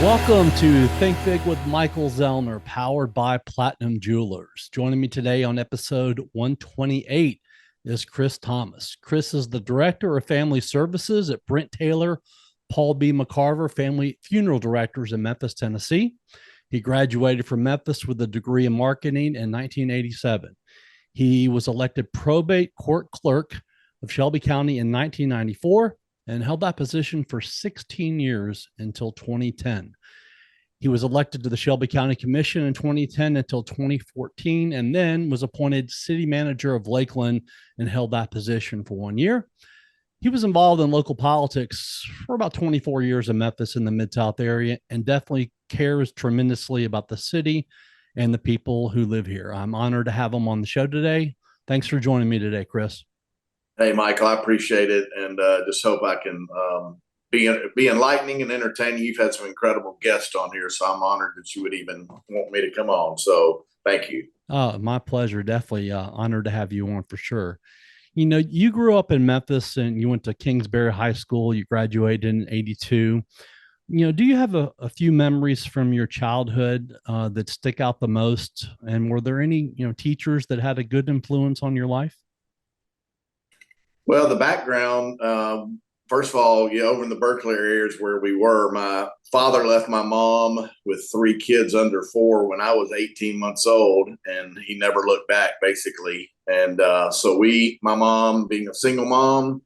Welcome to Think Big with Michael Zellner, powered by Platinum Jewelers. Joining me today on episode 128 is Chris Thomas. Chris is the Director of Family Services at Brent Taylor, Paul B. McCarver Family Funeral Directors in Memphis, Tennessee. He graduated from Memphis with a degree in marketing in 1987. He was elected Probate Court Clerk of Shelby County in 1994 and held that position for 16 years until 2010. He was elected to the Shelby County Commission in 2010 until 2014, and then was appointed city manager of Lakeland and held that position for 1 year. He was involved in local politics for about 24 years in Memphis in the Mid-South area, and definitely cares tremendously about the city and the people who live here. I'm honored to have him on the show today. Thanks for joining me today, Chris. Hey, Michael, I appreciate it, and just hope I can be enlightening and entertaining. You've had some incredible guests on here, so I'm honored that you would even want me to come on. So thank you. My pleasure. Definitely honored to have you on for sure. You know, you grew up in Memphis and you went to Kingsbury High School. You graduated in 82. You know, do you have a few memories from your childhood that stick out the most? And were there any, teachers that had a good influence on your life? Well, the background, first of all, over in the Berkeley area is where we were. My father left my mom with 3 kids under 4 when I was 18 months old, and he never looked back, basically. And so my mom, being a single mom,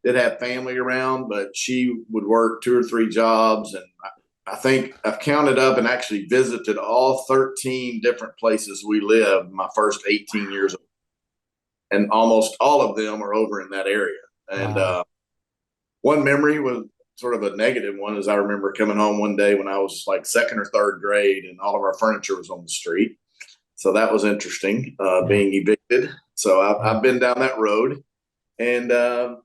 did have family around, but she would work 2 or 3 jobs. And I think I've counted up and actually visited all 13 different places we lived my first 18 years old. And almost all of them are over in that area. And Wow. One memory was sort of a negative one, is I remember coming home one day when I was like 2nd or 3rd grade, and all of our furniture was on the street. So that was interesting, being evicted. So I've been down that road. And as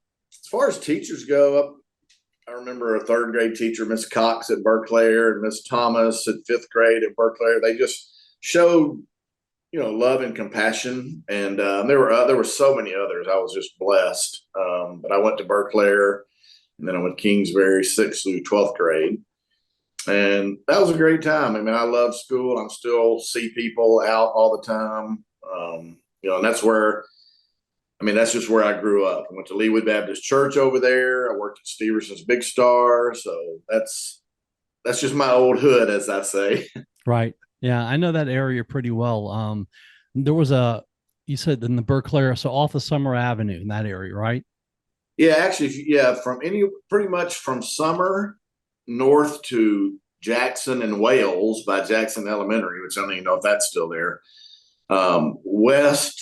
far as teachers go, I remember a 3rd grade teacher, Miss Cox at Berkeley, and Miss Thomas at 5th grade at Berkeley. They just showed love and compassion. And there were so many others. I was just blessed. But I went to Berkeley, and then I went to Kingsbury 6th through 12th grade. And that was a great time. I mean, I love school. I'm still see people out all the time. And that's just where I grew up. I went to Leewood Baptist Church over there. I worked at Steverson's Big Star. So that's just my old hood, as I say. Right. Yeah, I know that area pretty well. There was you said in the Berkeley, so off of Summer Avenue in that area, right? Yeah, actually, yeah, pretty much from Summer north to Jackson and Wales by Jackson Elementary, which I don't even know if that's still there, west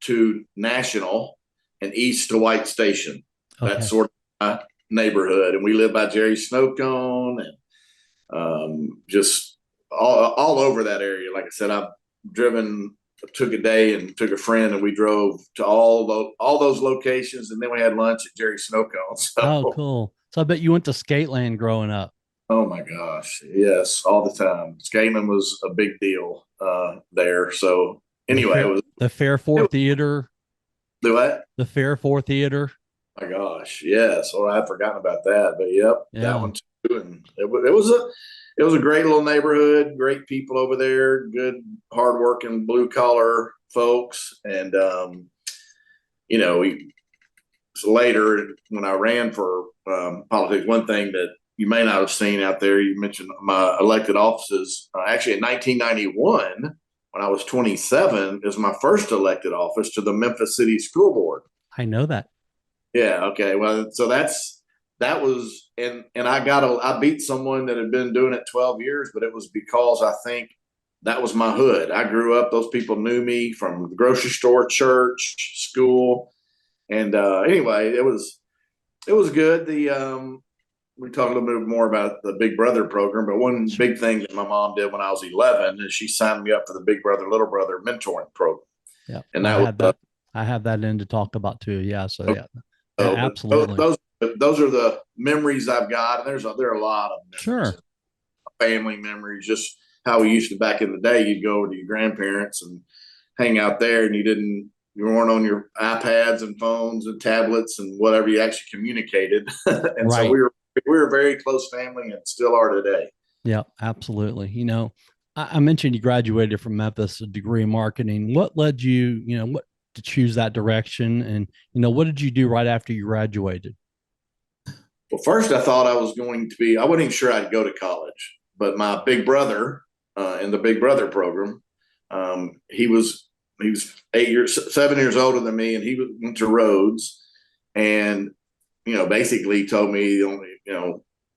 to National, and east to White Station. Okay. That's sort of my neighborhood. And we live by Jerry Snowcone, and just all over that area. Like I said, took a day and took a friend, and we drove to all those locations, and then we had lunch at Jerry Snowcone. So, Oh, cool. So I bet you went to Skateland growing up. oh my gosh, yes, all the time. Skating was a big deal there. So anyway, The Fair Four Theater. Do what? The Fair Four Theater. My gosh, yes. Or I'd forgotten about that, but yep, Yeah. That one too. And it was a great little neighborhood, great people over there, good, hardworking, blue collar folks. And later when I ran for politics, one thing that you may not have seen out there, you mentioned my elected offices. Actually, in 1991, when I was 27, is my first elected office to the Memphis City School Board. I know that. Yeah. Okay. Well, so that was, and I beat someone that had been doing it 12 years, but it was because I think that was my hood. I grew up, those people knew me from the grocery store, church, school. And anyway, it was good. We talk a little bit more about the Big Brother program, but one big thing that my mom did when I was 11 is she signed me up for the Big Brother, Little Brother mentoring program. Yeah. And I have that in to talk about too. Yeah. So yeah. So absolutely. Those are the memories I've got, and there are a lot of memories. Sure. Family memories, just how we used to back in the day. You'd go over to your grandparents and hang out there, and you weren't on your iPads and phones and tablets and whatever. You actually communicated, and right. So we were a very close family, and still are today. Yeah, absolutely. I mentioned you graduated from Memphis, a degree in marketing. What led you, what to choose that direction? And, what did you do right after you graduated? Well, first I thought I was going to be, I wasn't even sure I'd go to college, but my big brother in the Big Brother program, he was 8 years, 7 years older than me, and he went to Rhodes, and basically told me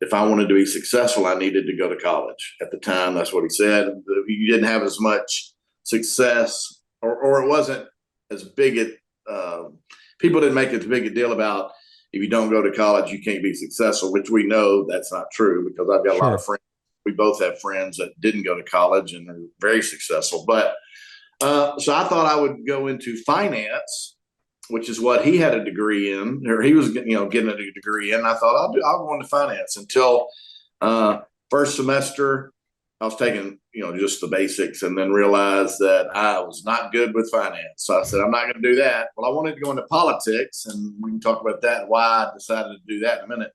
if I wanted to be successful, I needed to go to college. At the time, that's what he said. You didn't have as much success, or it wasn't as big. People didn't make as big a deal about if you don't go to college, you can't be successful, which we know that's not true because I've got a lot of Sure. friends. We both have friends that didn't go to college and are very successful. But so I thought I would go into finance, which is what he had a degree in, or he was getting a degree in. I thought I'll go into finance until first semester. I was taking just the basics, and then realized that I was not good with finance. So I said I'm not going to do that. Well, I wanted to go into politics, and we can talk about that and why I decided to do that in a minute.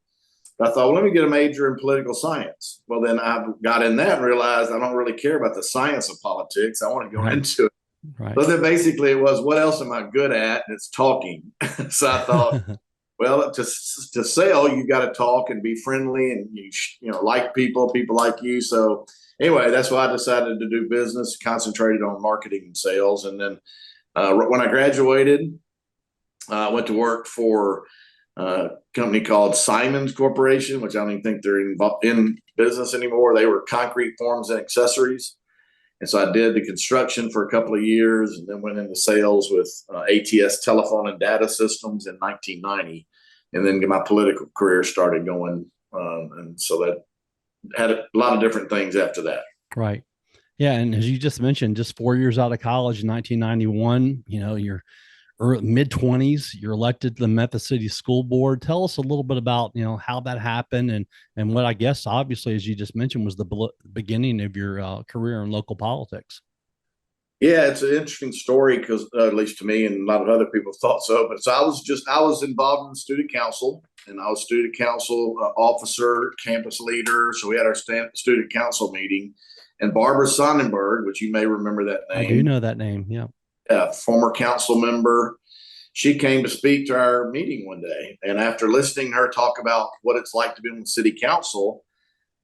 But I thought, well, let me get a major in political science. Well, then I got in that and realized I don't really care about the science of politics. I want to go Right. into it. Right. So then basically it was, what else am I good at? And it's talking. So I thought, well, to sell, you got to talk and be friendly, and like people like you. So anyway, that's why I decided to do business, concentrated on marketing and sales. And then when I graduated, I went to work for a company called Simon's Corporation, which I don't even think they're in business anymore. They were concrete forms and accessories. And so I did the construction for a couple of years, and then went into sales with ATS Telephone and Data Systems in 1990. And then my political career started going. And so that had a lot of different things after that. Right. Yeah. And as you just mentioned, just 4 years out of college in 1991, you're mid 20s, you're elected to the Memphis City School Board. Tell us a little bit about, how that happened, and what I guess, obviously, as you just mentioned, was the beginning of your career in local politics. Yeah, it's an interesting story because at least to me and a lot of other people thought so. But so I was involved in the student council, and I was student council officer, campus leader. So we had our student council meeting, and Barbara Sonnenberg, which you may remember that I do name, know that name. Yeah. former council member, she came to speak to our meeting one day. And after listening to her talk about what it's like to be on the city council,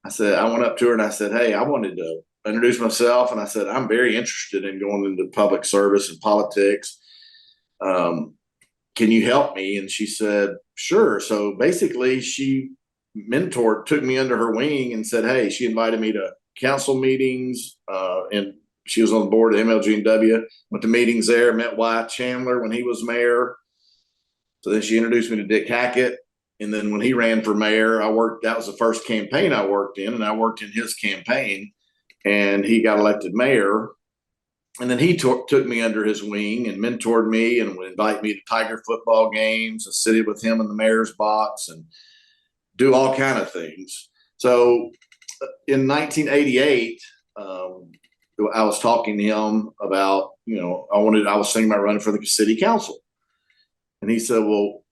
I went up to her and I said, hey, I wanted to introduce myself. And I said, I'm very interested in going into public service and politics. Can you help me? And she said, sure. So basically, she took me under her wing and said, hey, she invited me to council meetings. And she was on the board of MLG&W, went to meetings there, met Wyatt Chandler when he was mayor. So then she introduced me to Dick Hackett. And then when he ran for mayor, that was the first campaign I worked in, and I worked in his campaign, and he got elected mayor. And then he took me under his wing and mentored me and would invite me to Tiger football games and sit with him in the mayor's box and do all kind of things. So in 1988, I was talking to him about, I was thinking about running for the city council. And he said, well,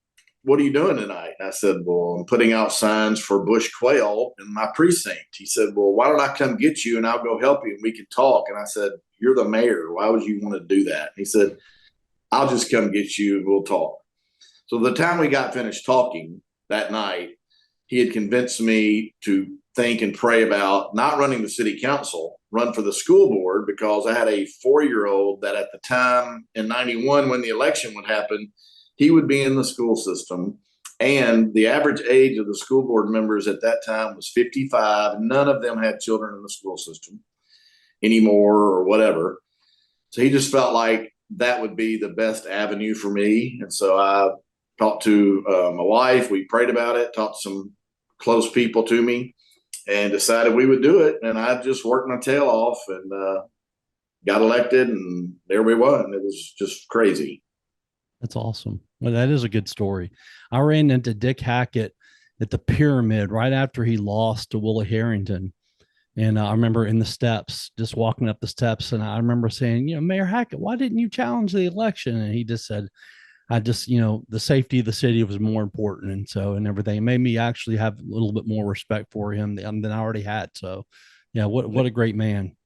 what are you doing tonight? And I said, well, I'm putting out signs for bush quail in my precinct. He said, well, why don't I come get you and I'll go help you and we can talk. And I said, you're the mayor. Why would you want to do that? And he said, I'll just come get you and we'll talk. So the time we got finished talking that night, he had convinced me to think and pray about not running the city council, run for the school board, because I had a 4-year-old that at the time in 91, when the election would happen, he would be in the school system. And the average age of the school board members at that time was 55. None of them had children in the school system anymore or whatever. So he just felt like that would be the best avenue for me. And so I talked to my wife. We prayed about it, talked to some close people to me, and decided we would do it. And I just worked my tail off and got elected, and there we were. It was just crazy. That's awesome. Well, that is a good story. I ran into Dick Hackett at the Pyramid right after he lost to Willie Harrington. And I remember in the steps, just walking up the steps, and I remember saying, Mayor Hackett, why didn't you challenge the election? And he just said, I just, the safety of the city was more important. And everything it made me actually have a little bit more respect for him than I already had. So yeah, what a great man.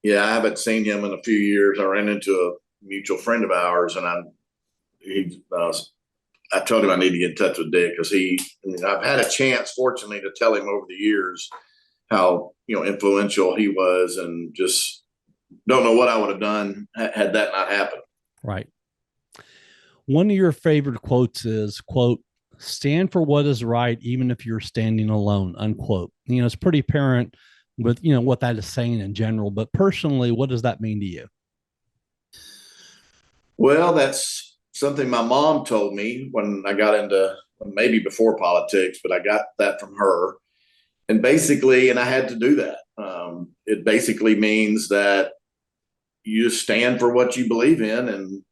Yeah, I haven't seen him in a few years. I ran into a mutual friend of ours, and I told him I need to get in touch with Dick because I've had a chance, fortunately, to tell him over the years how influential he was, and just don't know what I would have done had that not happened. Right. One of your favorite quotes is, quote, stand for what is right, even if you're standing alone, unquote. It's pretty apparent with, what that is saying in general, but personally, what does that mean to you? Well, that's something my mom told me when I got into, maybe before politics, but I got that from her. And basically, and I had to do that. It basically means that you stand for what you believe in, and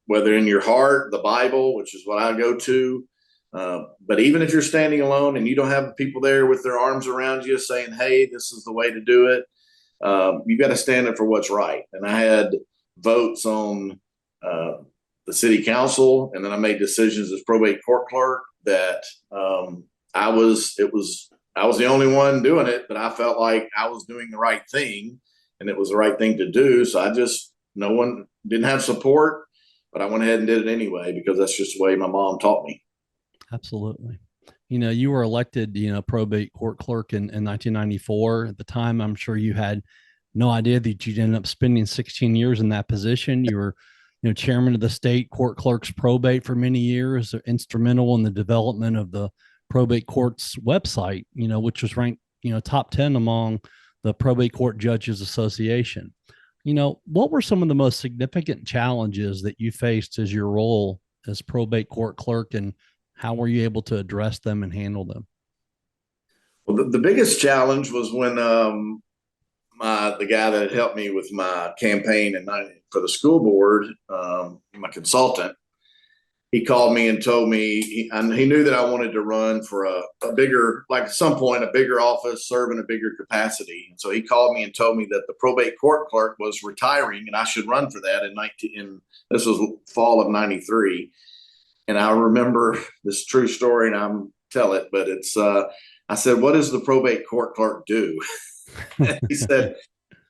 whether in your heart, the Bible, which is what I go to. But even if you're standing alone and you don't have people there with their arms around you saying, "Hey, this is the way to do it," you got to stand up for what's right. And I had votes on the city council, and then I made decisions as probate court clerk that I was the only one doing it, but I felt like I was doing the right thing, and it was the right thing to do. So no one didn't have support, but I went ahead and did it anyway because that's just the way my mom taught me. Absolutely. You were elected, probate court clerk in 1994. At the time, I'm sure you had no idea that you'd end up spending 16 years in that position. You were, chairman of the state court clerks probate for many years, instrumental in the development of the probate court's website, which was ranked, top 10 among the Probate Court Judges Association. What were some of the most significant challenges that you faced as your role as probate court clerk, and how were you able to address them and handle them? Well, the biggest challenge was when the guy that helped me with my campaign for the school board, my consultant, he called me and told me he knew that I wanted to run for a bigger, like at some point, a bigger office, serve in a bigger capacity. And so he called me and told me that the probate court clerk was retiring and I should run for that this was fall of 93. And I remember this true story, and I'm tell it, but I said, "What does the probate court clerk do?" He said,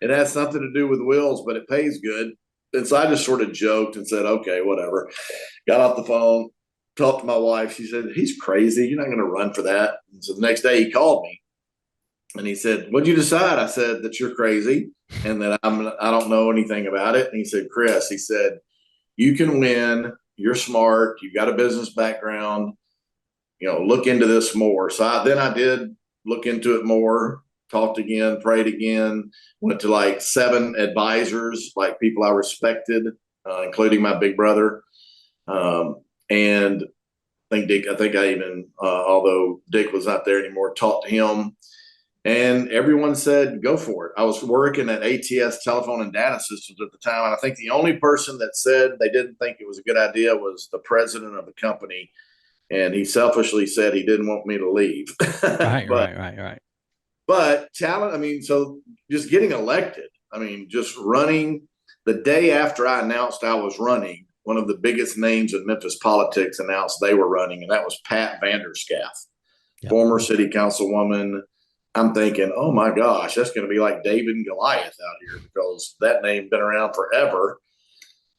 "It has something to do with wills, but it pays good." And so I just sort of joked and said, "Okay, whatever." Got off the phone, talked to my wife. She said, "He's crazy. You're not going to run for that." And so the next day he called me and he said, "What'd you decide?" I said, "That you're crazy and that I don't know anything about it." And he said, "Chris," he said, "you can win. You're smart. You've got a business background. Look into this more." So I did look into it more, talked again, prayed again, went to like 7 advisors, like people I respected, including my big brother. And I think I even, although Dick was not there anymore, talked to him. And everyone said, "Go for it." I was working at ATS Telephone and Data Systems at the time. And I think the only person that said they didn't think it was a good idea was the president of the company. And he selfishly said he didn't want me to leave. Right, right. But talent, so just getting elected, just running the day after I announced I was running, one of the biggest names in Memphis politics announced they were running, and that was Pat Vanderscaff, former city councilwoman. I'm thinking, oh my gosh, that's going to be like David and Goliath out here because that name's been around forever.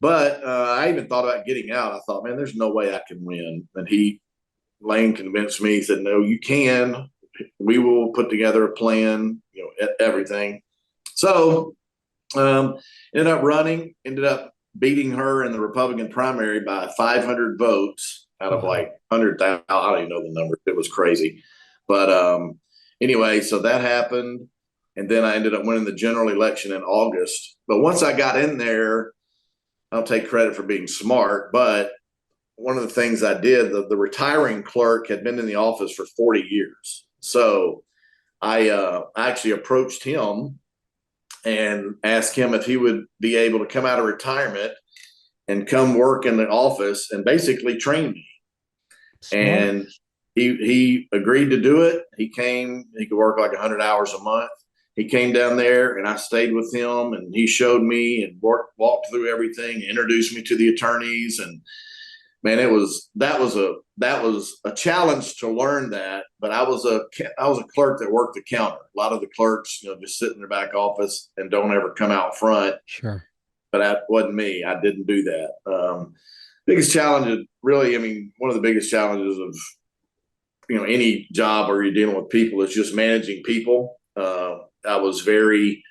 But I even thought about getting out. I thought, man, there's no way I can win. And Lane convinced me. He said, "No, you can. We will put together a plan, everything." So ended up beating her in the Republican primary by 500 votes out of like 100,000. I don't even know the number. It was crazy. But anyway, so that happened. And then I ended up winning the general election in August. But once I got in there, I don't take credit for being smart, but one of the things I did, the retiring clerk had been in the office for 40 years. So I actually approached him and asked him if he would be able to come out of retirement and come work in the office and basically train me. Smart. And he agreed to do it. He could work like 100 hours a month. He came down there and I stayed with him and he showed me and walked through everything, introduced me to the attorneys. And man, that was a challenge to learn that. But I was a clerk that worked the counter. A lot of the clerks, just sit in their back office and don't ever come out front. Sure. But that wasn't me. I didn't do that. Biggest challenge is really, one of the biggest challenges of any job where you're dealing with people is just managing people. I was very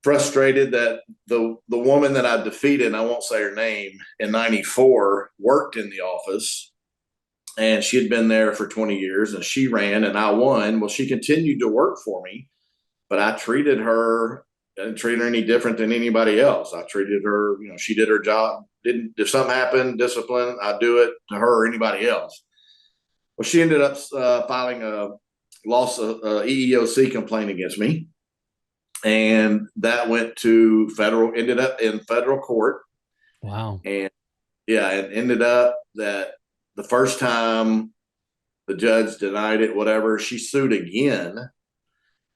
frustrated that the woman that I defeated, and I won't say her name, in '94 worked in the office, and she had been there for 20 years, and she ran, and I won. Well, she continued to work for me, but I didn't treat her any different than anybody else. I treated her, she did her job. If something happened, discipline, I'd do it to her or anybody else. Well, she ended up filing a EEOC complaint against me. And that ended up in federal court. Wow. And it ended up that the first time the judge denied it, whatever, she sued again.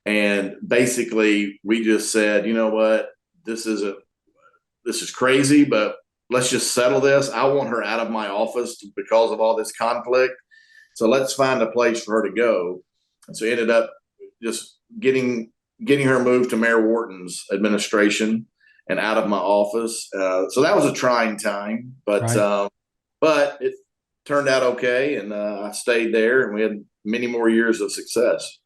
And basically we just said, you know what, this is crazy, but let's just settle this. I want her out of my office because of all this conflict. So let's find a place for her to go. And so ended up just getting her moved to Mayor Wharton's administration and out of my office. So that was a trying time, but Right. But it turned out okay. And I stayed there, and we had many more years of success.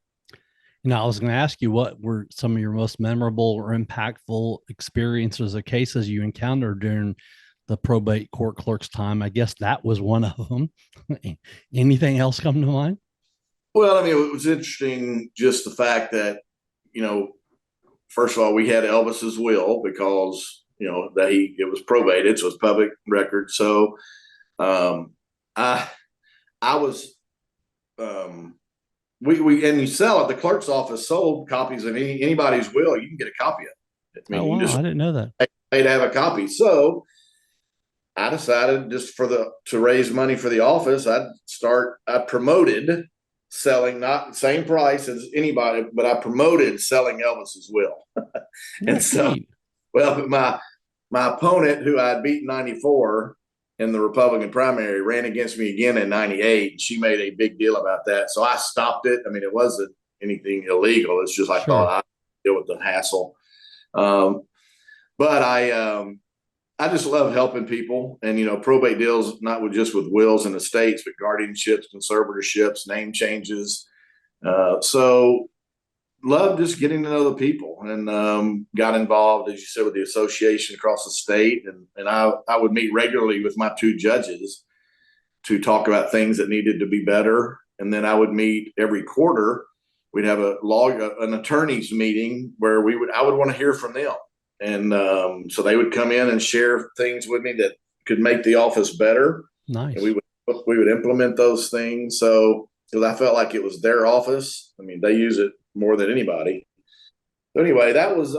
I was going to ask you, what were some of your most memorable or impactful experiences or cases you encountered during the probate court clerk's time? I guess that was one of them. Anything else come to mind? Well, it was interesting, just the fact that, first of all, we had Elvis's will because, it was probated, so it's public record. So I was, and you sell it. The clerk's office sold copies of anybody's will. You can get a copy of it. Oh, wow. I didn't know that. Pay to have a copy. So I decided just to raise money for the office, I promoted selling, not the same price as anybody, but I promoted selling Elvis's will. And so, well, my opponent, who I had beat in '94 in the Republican primary, ran against me again in '98. She made a big deal about that. So I stopped it. It wasn't anything illegal. It's just, I thought I'd deal with the hassle. But I just love helping people, and probate deals not just with wills and estates, but guardianships, conservatorships, name changes. So love just getting to know the people, and got involved, as you said, with the association across the state, and I would meet regularly with my two judges to talk about things that needed to be better, and then I would meet every quarter. We'd have an attorney's meeting where I would want to hear from them. And so they would come in and share things with me that could make the office better. Nice. And we would implement those things. So, because I felt like it was their office. They use it more than anybody. So anyway, that was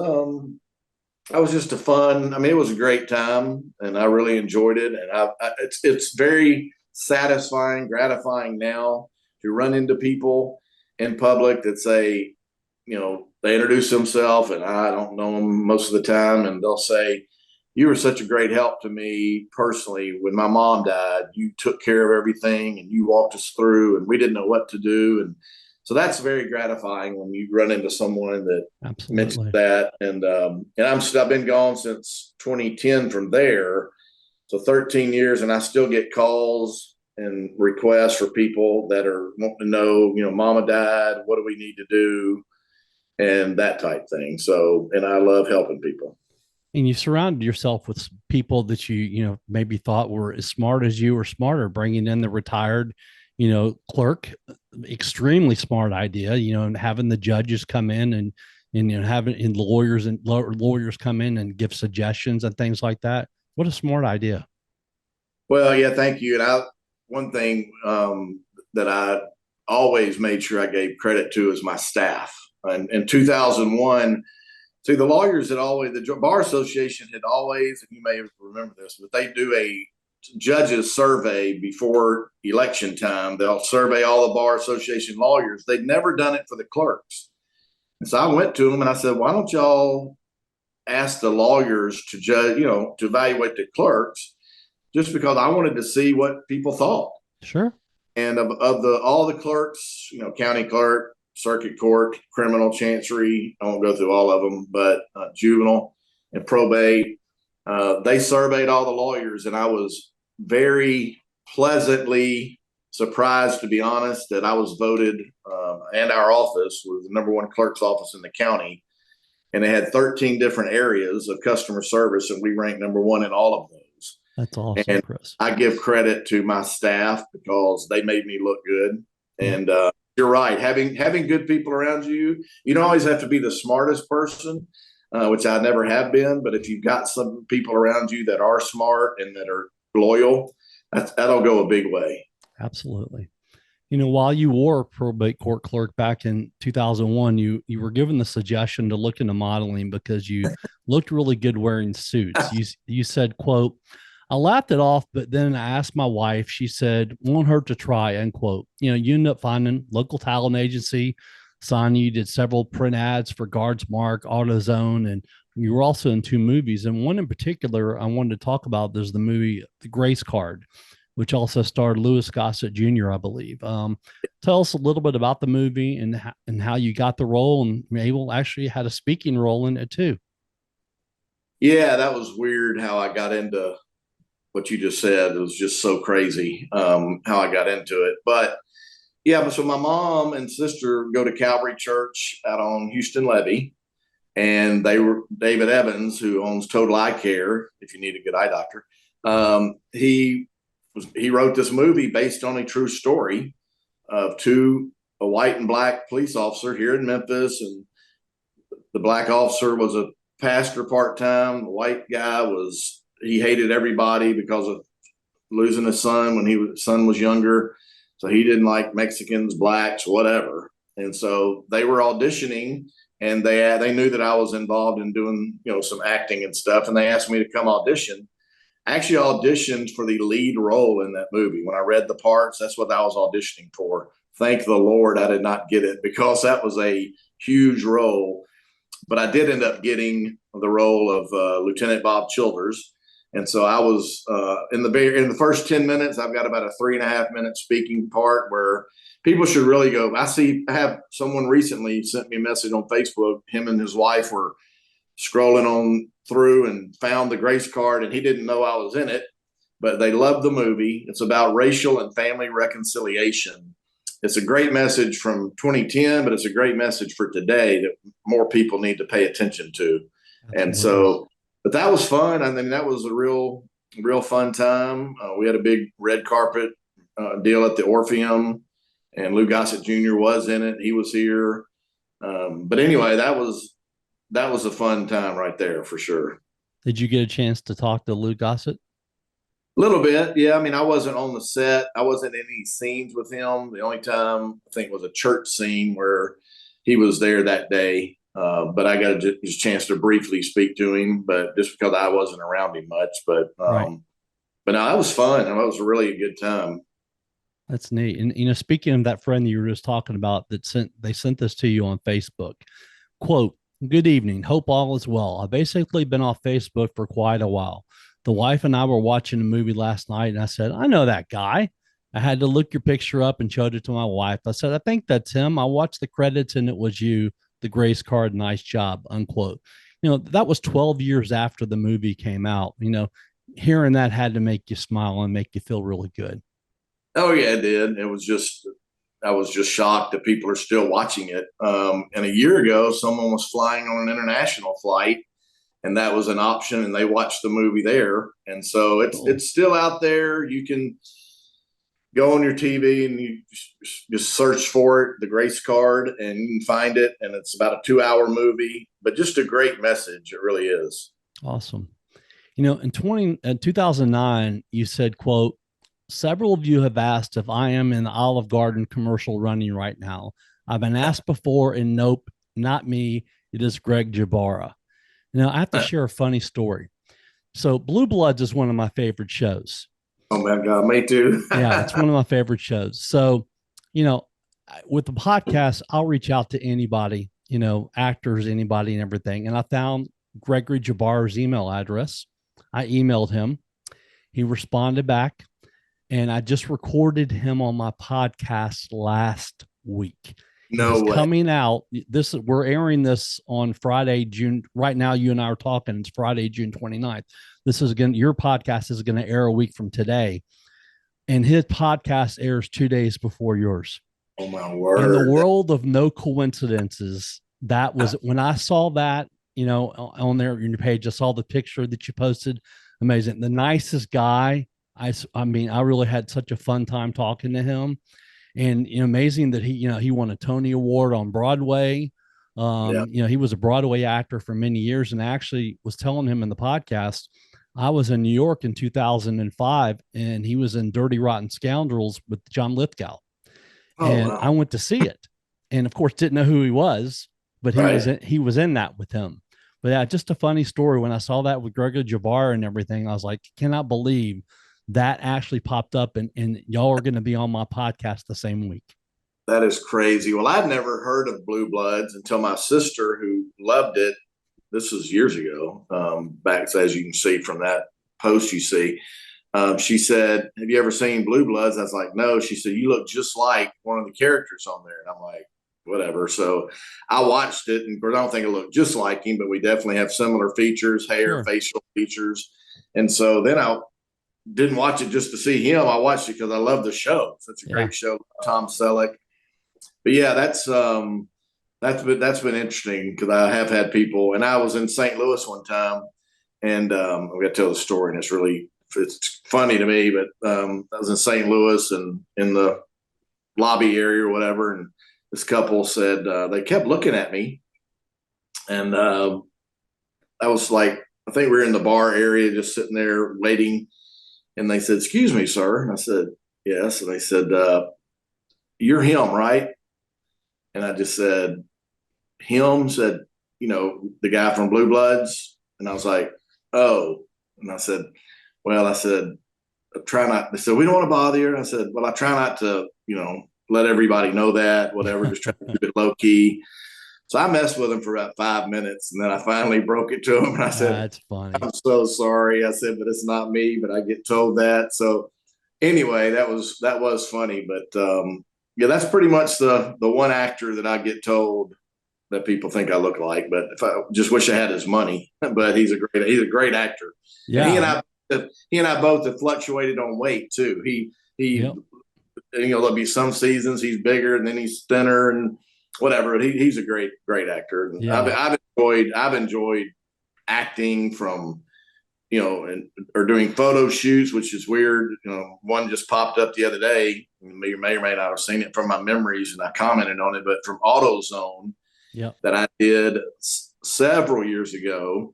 just a fun. It was a great time, and I really enjoyed it. And it's very satisfying, gratifying now to run into people in public that say, they introduce themselves, and I don't know them most of the time, and they'll say, "You were such a great help to me personally when my mom died. You took care of everything, and you walked us through, and we didn't know what to do." And so that's very gratifying when you run into someone that mentions that. And I've been gone since 2010 from there, so 13 years, and I still get calls and requests for people that are wanting to know, Mama died, what do we need to do? And that type thing. So, and I love helping people. And you surrounded yourself with people that you maybe thought were as smart as you or smarter, bringing in the retired, clerk, extremely smart idea, and having the judges come in and having lawyers come in and give suggestions and things like that. What a smart idea. Well, yeah, thank you. And one thing that I always made sure I gave credit to is my staff. And in 2001, see, the lawyers the Bar Association had always, and you may remember this, but they do a judges survey before election time. They'll survey all the Bar Association lawyers. They'd never done it for the clerks. And so I went to them and I said, why don't y'all ask the lawyers to judge, to evaluate the clerks? just because I wanted to see what people thought. Sure. And of all the clerks, county clerk, circuit court, criminal, chancery, I won't go through all of them, but juvenile and probate, they surveyed all the lawyers, and I was very pleasantly surprised, to be honest, that I was voted, and our office was the number one clerk's office in the county. And they had 13 different areas of customer service, and we ranked number one in all of those. That's awesome, and Chris. I give credit to my staff because they made me look good. And you're right. Having good people around you, you don't always have to be the smartest person, which I never have been. But if you've got some people around you that are smart and that are loyal, that'll go a big way. Absolutely. While you were probate court clerk back in 2001, you were given the suggestion to look into modeling because you looked really good wearing suits. You said, quote, "I laughed it off, but then I asked my wife. She said, won't hurt to try," end quote. You ended up finding local talent agency, signed you, did several print ads for Guardsmark, AutoZone, and you were also in 2 movies. And one in particular I wanted to talk about. There's the movie The Grace Card, which also starred Louis Gossett Jr., I believe. Tell us a little bit about the movie and how you got the role, and Mabel actually had a speaking role in it too. Yeah, that was weird how I got into what you just said. It was just so crazy how I got into it. But yeah, so my mom and sister go to Calvary Church out on Houston Levee, and they were David Evans, who owns Total Eye Care, if you need a good eye doctor. He wrote this movie based on a true story of a white and black police officer here in Memphis. And the black officer was a pastor part-time. The white guy he hated everybody because of losing his son when his son was younger. So he didn't like Mexicans, blacks, whatever. And so they were auditioning, and they knew that I was involved in doing, some acting and stuff. And they asked me to come audition. I actually auditioned for the lead role in that movie. When I read the parts, that's what I was auditioning for. Thank the Lord I did not get it, because that was a huge role. But I did end up getting the role of Lieutenant Bob Childers. And so I was in the first 10 minutes, I've got about a 3.5-minute speaking part where people should really go. I have someone recently sent me a message on Facebook. Him and his wife were scrolling on through and found The Grace Card, and he didn't know I was in it, but they loved the movie. It's about racial and family reconciliation. It's a great message from 2010, but it's a great message for today that more people need to pay attention to. Absolutely. And so, but that was fun. I mean, that was a real fun time. We had a big red carpet deal at the Orpheum, and Lou Gossett Jr. was in it. He was here. But anyway, that was a fun time right there for sure. Did you get a chance to talk to Lou Gossett? A little bit, yeah. I mean, I wasn't on the set. I wasn't in any scenes with him. The only time I think was a church scene where he was there that day. But I got a chance to briefly speak to him, but just because I wasn't around him much. But right. But no, that was fun. And it was really a good time. That's neat. And speaking of that friend that you were just talking about, they sent this to you on Facebook. Quote, "Good evening. Hope all is well. I've basically been off Facebook for quite a while. The wife and I were watching a movie last night, and I said, I know that guy. I had to look your picture up and showed it to my wife. I said, I think that's him. I watched the credits and it was you. The Grace Card. Nice job," unquote. That was 12 years after the movie came out. Hearing that had to make you smile and make you feel really good. Oh yeah, it did. I was just shocked that people are still watching it. And a year ago, someone was flying on an international flight, and that was an option, and they watched the movie there. And so it's still out there. You can go on your TV and you just search for it, The Grace Card, and you can find it. And it's about a 2-hour movie, but just a great message. It really is. Awesome. In 2009, you said, quote, "Several of you have asked if I am in the Olive Garden commercial running right now. I've been asked before, and nope, not me. It is Greg Jabara." Now, I have to share a funny story. So Blue Bloods is one of my favorite shows. Oh, my God, me too. Yeah, it's one of my favorite shows. So, with the podcast, I'll reach out to anybody, actors, anybody and everything. And I found Gregory Jabbar's email address. I emailed him. He responded back, and I just recorded him on my podcast last week. It No is way. coming out. We're airing this on Friday, June. Right now, you and I are talking. It's Friday, June 29th. Your podcast is going to air a week from today. And his podcast airs 2 days before yours. Oh my word. In the world of no coincidences, that was when I saw that, on there in your page, I saw the picture that you posted. Amazing. The nicest guy. I mean, I really had such a fun time talking to him. And amazing that he won a Tony Award on Broadway. He was a Broadway actor for many years, and I actually was telling him in the podcast, I was in New York in 2005, and he was in Dirty Rotten Scoundrels with John Lithgow. And I went to see it, and of course didn't know who he was, but he was in that with him. But yeah, just a funny story. When I saw that with Gregor Jabbar and everything, I was like, cannot believe that actually popped up, and y'all are going to be on my podcast the same week. That is crazy. Well, I'd never heard of Blue Bloods until my sister, who loved it. This was years ago, back, as you can see from that post you see. She said, have you ever seen Blue Bloods? I was like, no. She said, you look just like one of the characters on there. And I'm like, whatever. So I watched it, and I don't think it looked just like him, but we definitely have similar features, hair, facial features. And so then I didn't watch it just to see him. I watched it because I love the show. Such a great show, Tom Selleck. But yeah, that's been interesting, because I have had people, and I was in St. Louis one time, and I'm going to tell the story, and it's funny to me, but I was in St. Louis and in the lobby area or whatever, and this couple said they kept looking at me, and I was like, I think we were in the bar area just sitting there waiting, and they said, excuse me, sir. And I said, yes. And they said, you're him, right? And I just said, him? Said, the guy from Blue Bloods? And I was like, oh. And I said, well, I try not. They said, we don't want to bother you. And I said, well, I try not to, let everybody know that, whatever, just try to keep it low key. So I messed with him for about 5 minutes, and then I finally broke it to him, and I said, that's funny. I'm so sorry. I said, but it's not me, but I get told that. So anyway, that was funny. But yeah, that's pretty much the one actor that I get told that people think I look like. But if I just wish I had his money. But he's a great actor. Yeah. And he and I both have fluctuated on weight too. There'll be some seasons he's bigger and then he's thinner and whatever. He's a great actor. And yeah. I've enjoyed acting from, or doing photo shoots, which is weird. One just popped up the other day. You may or may not have seen it from my memories, and I commented on it, but from AutoZone that I did several years ago.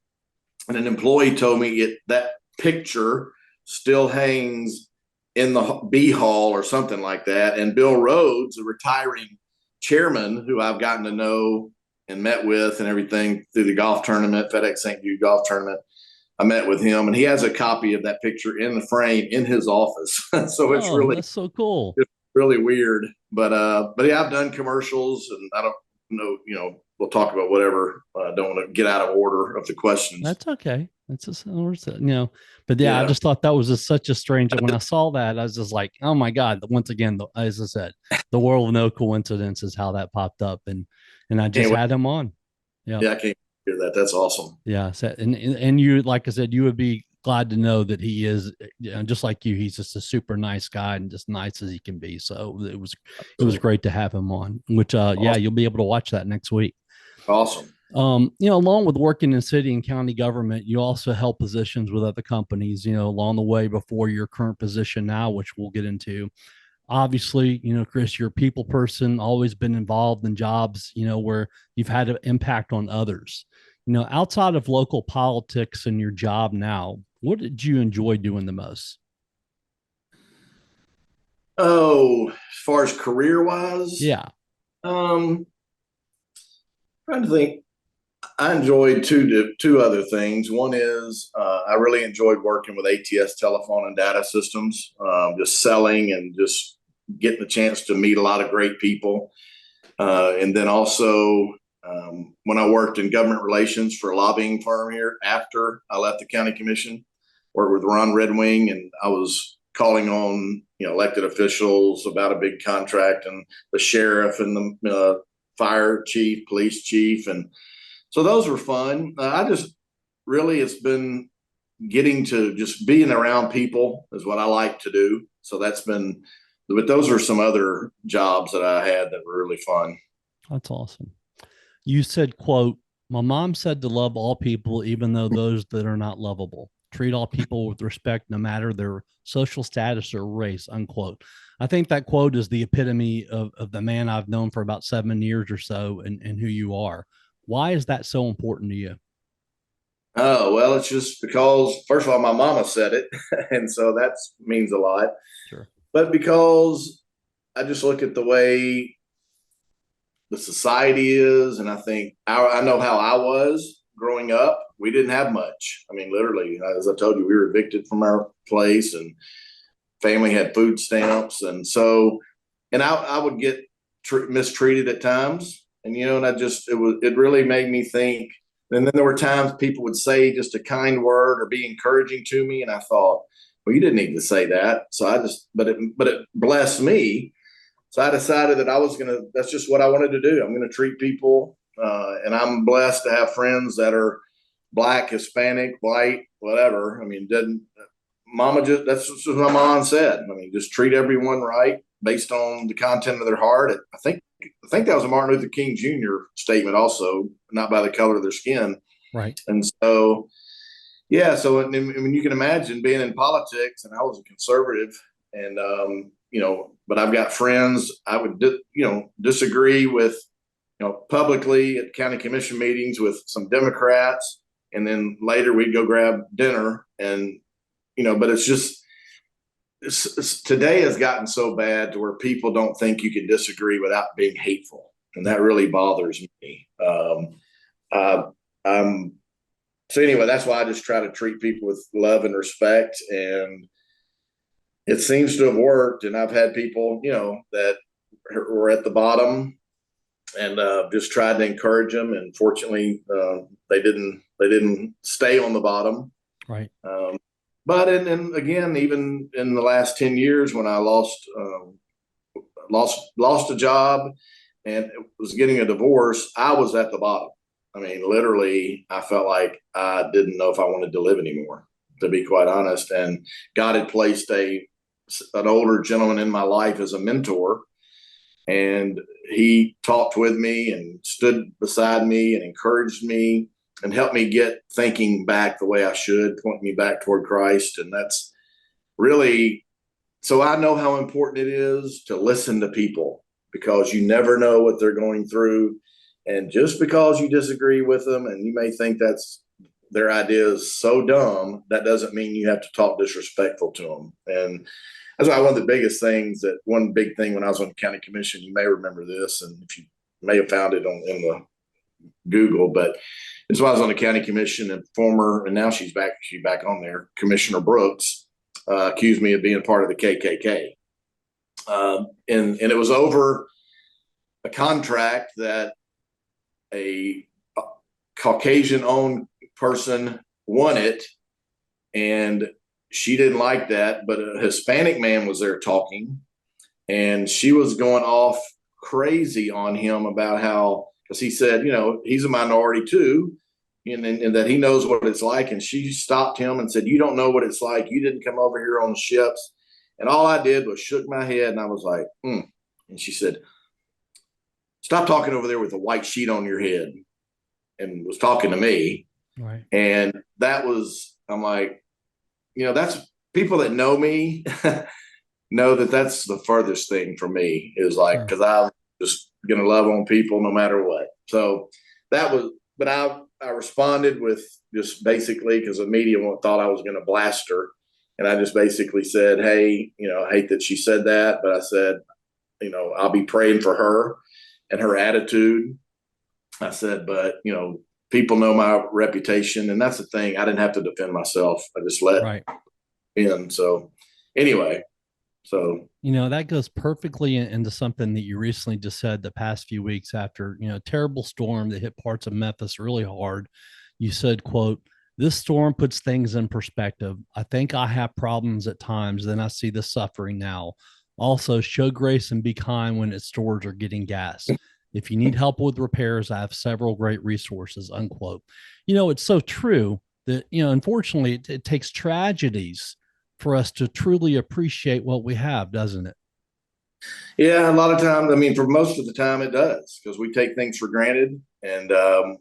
And an employee told me that picture still hangs in the B Hall or something like that. And Bill Rhodes, a retiring chairman who I've gotten to know and met with and everything through the golf tournament, FedEx St. Jude golf tournament, I met with him, and he has a copy of that picture in the frame in his office. So it's that's so cool. It's really weird. But yeah, I've done commercials, and I don't know, we'll talk about whatever. I don't want to get out of order of the questions. That's okay. It's just, but yeah, I just thought that was just such a strange, when I saw that, I was just like, oh my God, once again, as I said, the world of no coincidence is how that popped up. And I just had him on. Yeah. I can't hear that. That's awesome. Yeah. So, and you, like I said, you would be glad to know that he is, just like you, he's just a super nice guy and just nice as he can be. So it was great to have him on, which, awesome. Yeah, you'll be able to watch that next week. Awesome. Along with working in city and county government, you also held positions with other companies, along the way before your current position now, which we'll get into. Obviously, Chris, you're a people person, always been involved in jobs, where you've had an impact on others. Outside of local politics and your job now, what did you enjoy doing the most? Oh, as far as career wise? Yeah. Trying to think. I enjoyed two other things. One is I really enjoyed working with ATS telephone and data systems, just selling and just getting the chance to meet a lot of great people. And then also when I worked in government relations for a lobbying firm here after I left the county commission, worked with Ron Red Wing, and I was calling on, elected officials about a big contract, and the sheriff and the fire chief, police chief. And so those were fun. I just really, it's been getting to just being around people is what I like to do. So that's been, but those are some other jobs that I had that were really fun. That's awesome. You said, quote, "My mom said to love all people, even though those that are not lovable. Treat all people with respect, no matter their social status or race," unquote. I think that quote is the epitome of the man I've known for about 7 years or so, and who you are. Why is that so important to you? Oh, well, it's just because, first of all, my mama said it. And so that means a lot. Sure. But because I just look at the way the society is, and I think I know how I was growing up. We didn't have much. I mean, literally, as I told you, we were evicted from our place, and family had food stamps. And so, and I would get mistreated at times. And, and it really made me think. And then there were times people would say just a kind word or be encouraging to me. And I thought, well, you didn't need to say that. So but it blessed me. So I decided that that's just what I wanted to do. I'm going to treat people. And I'm blessed to have friends that are Black, Hispanic, white, whatever. I mean, that's what my mom said. I mean, just treat everyone right based on the content of their heart. I think that was a Martin Luther King Jr. statement also, not by the color of their skin. Right. And so, yeah. So, I mean, you can imagine being in politics, and I was a conservative, and, but I've got friends I would, disagree with, publicly at county commission meetings with some Democrats. And then later we'd go grab dinner, and, but it's just, today has gotten so bad to where people don't think you can disagree without being hateful. And that really bothers me. So anyway, that's why I just try to treat people with love and respect. And it seems to have worked. And I've had people, that were at the bottom, and just tried to encourage them. And fortunately, they didn't stay on the bottom. Right. But and again, even in the last 10 years, when I lost a job and was getting a divorce, I was at the bottom. I mean, literally, I felt like I didn't know if I wanted to live anymore, to be quite honest. And God had placed an older gentleman in my life as a mentor, and he talked with me and stood beside me and encouraged me and helped me get thinking back the way I should, point me back toward Christ. And that's really, so I know how important it is to listen to people, because you never know what they're going through. And just because you disagree with them and you may think that's their idea is so dumb, that doesn't mean you have to talk disrespectful to them. And that's why one of the biggest things, that one big thing when I was on the county commission, you may remember this, and if you may have found it in the Google, but it's why I was on the county commission, and now she's back on there. Commissioner Brooks accused me of being part of the KKK. And it was over a contract that a Caucasian owned person won it, and she didn't like that, but a Hispanic man was there talking, and she was going off crazy on him about how, because he said, he's a minority too, and that he knows what it's like. And she stopped him and said, "You don't know what it's like. You didn't come over here on ships." And all I did was shook my head, and I was like, And she said, "Stop talking over there with a white sheet on your head," and was talking to me. Right. And I'm like, that's people that know me know that that's the furthest thing from me, is like, because I'm just going to love on people no matter what. So that was, but I responded with just basically, because the media thought I was going to blast her. And I just basically said, "Hey, I hate that she said that," but I said, "I'll be praying for her and her attitude." I said, "But, people know my reputation." And that's the thing. I didn't have to defend myself. I just let in. So anyway, that goes perfectly into something that you recently just said the past few weeks after, a terrible storm that hit parts of Memphis really hard. You said, quote, This storm puts things in perspective. I think I have problems at times, then I see the suffering now. Also, show grace and be kind when its stores are getting gas. If you need help with repairs, I have several great resources, unquote. It's so true that, unfortunately, it takes tragedies for us to truly appreciate what we have, doesn't it? Yeah, a lot of times, I mean, for most of the time it does because we take things for granted and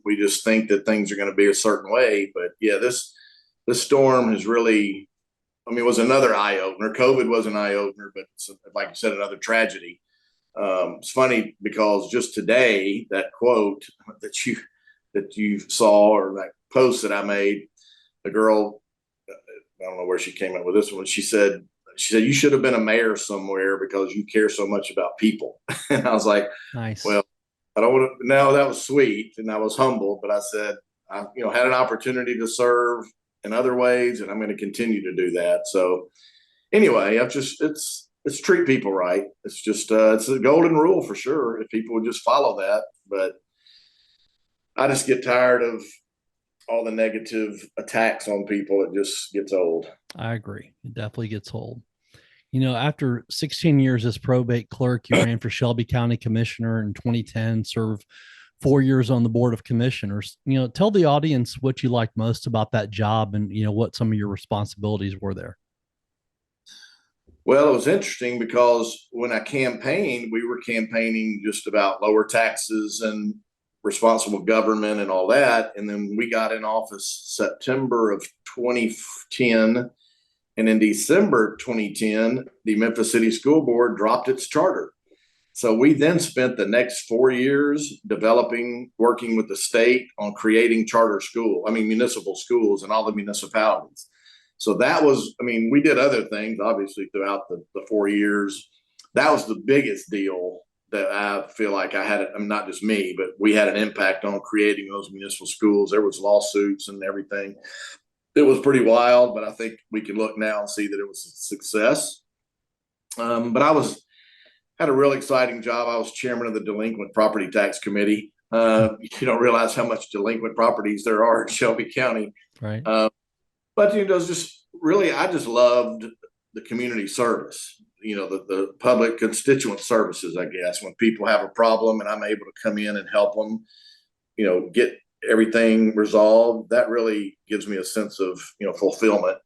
we just think that things are going to be a certain way. But yeah, this storm has really, I mean, it was another eye opener. COVID was an eye opener, but it's, like you said, another tragedy. It's funny because just today, that quote that you saw or that post that I made, the girl, I don't know where she came up with this one. She said, you should have been a mayor somewhere because you care so much about people. And I was like, Nice. well, I don't want to, no, that was sweet. And I was humbled, but I said, I, had an opportunity to serve in other ways and I'm going to continue to do that. So anyway, it's treat people right. It's just, it's a golden rule for sure. If people would just follow that, but I just get tired of all the negative attacks on people. It just gets old. I agree. It definitely gets old. After 16 years as probate clerk, you ran for Shelby County Commissioner in 2010, served 4 years on the Board of Commissioners. Tell the audience what you liked most about that job and, what some of your responsibilities were there. Well, it was interesting because when I campaigned, we were campaigning just about lower taxes and responsible government and all that. And then we got in office September of 2010. And in December 2010, the Memphis City School Board dropped its charter. So we then spent the next 4 years working with the state on creating municipal schools in all the municipalities. So that was, I mean, we did other things, obviously, throughout the 4 years. That was the biggest deal that I feel like I had, not just me, but we had an impact on creating those municipal schools. There was lawsuits and everything. It was pretty wild, but I think we can look now and see that it was a success. But had a really exciting job. I was chairman of the Delinquent Property Tax Committee. You don't realize how much delinquent properties there are in Shelby County. Right. But it was just really, I just loved the community service, the public constituent services, I guess, when people have a problem and I'm able to come in and help them, get everything resolved. That really gives me a sense of, fulfillment.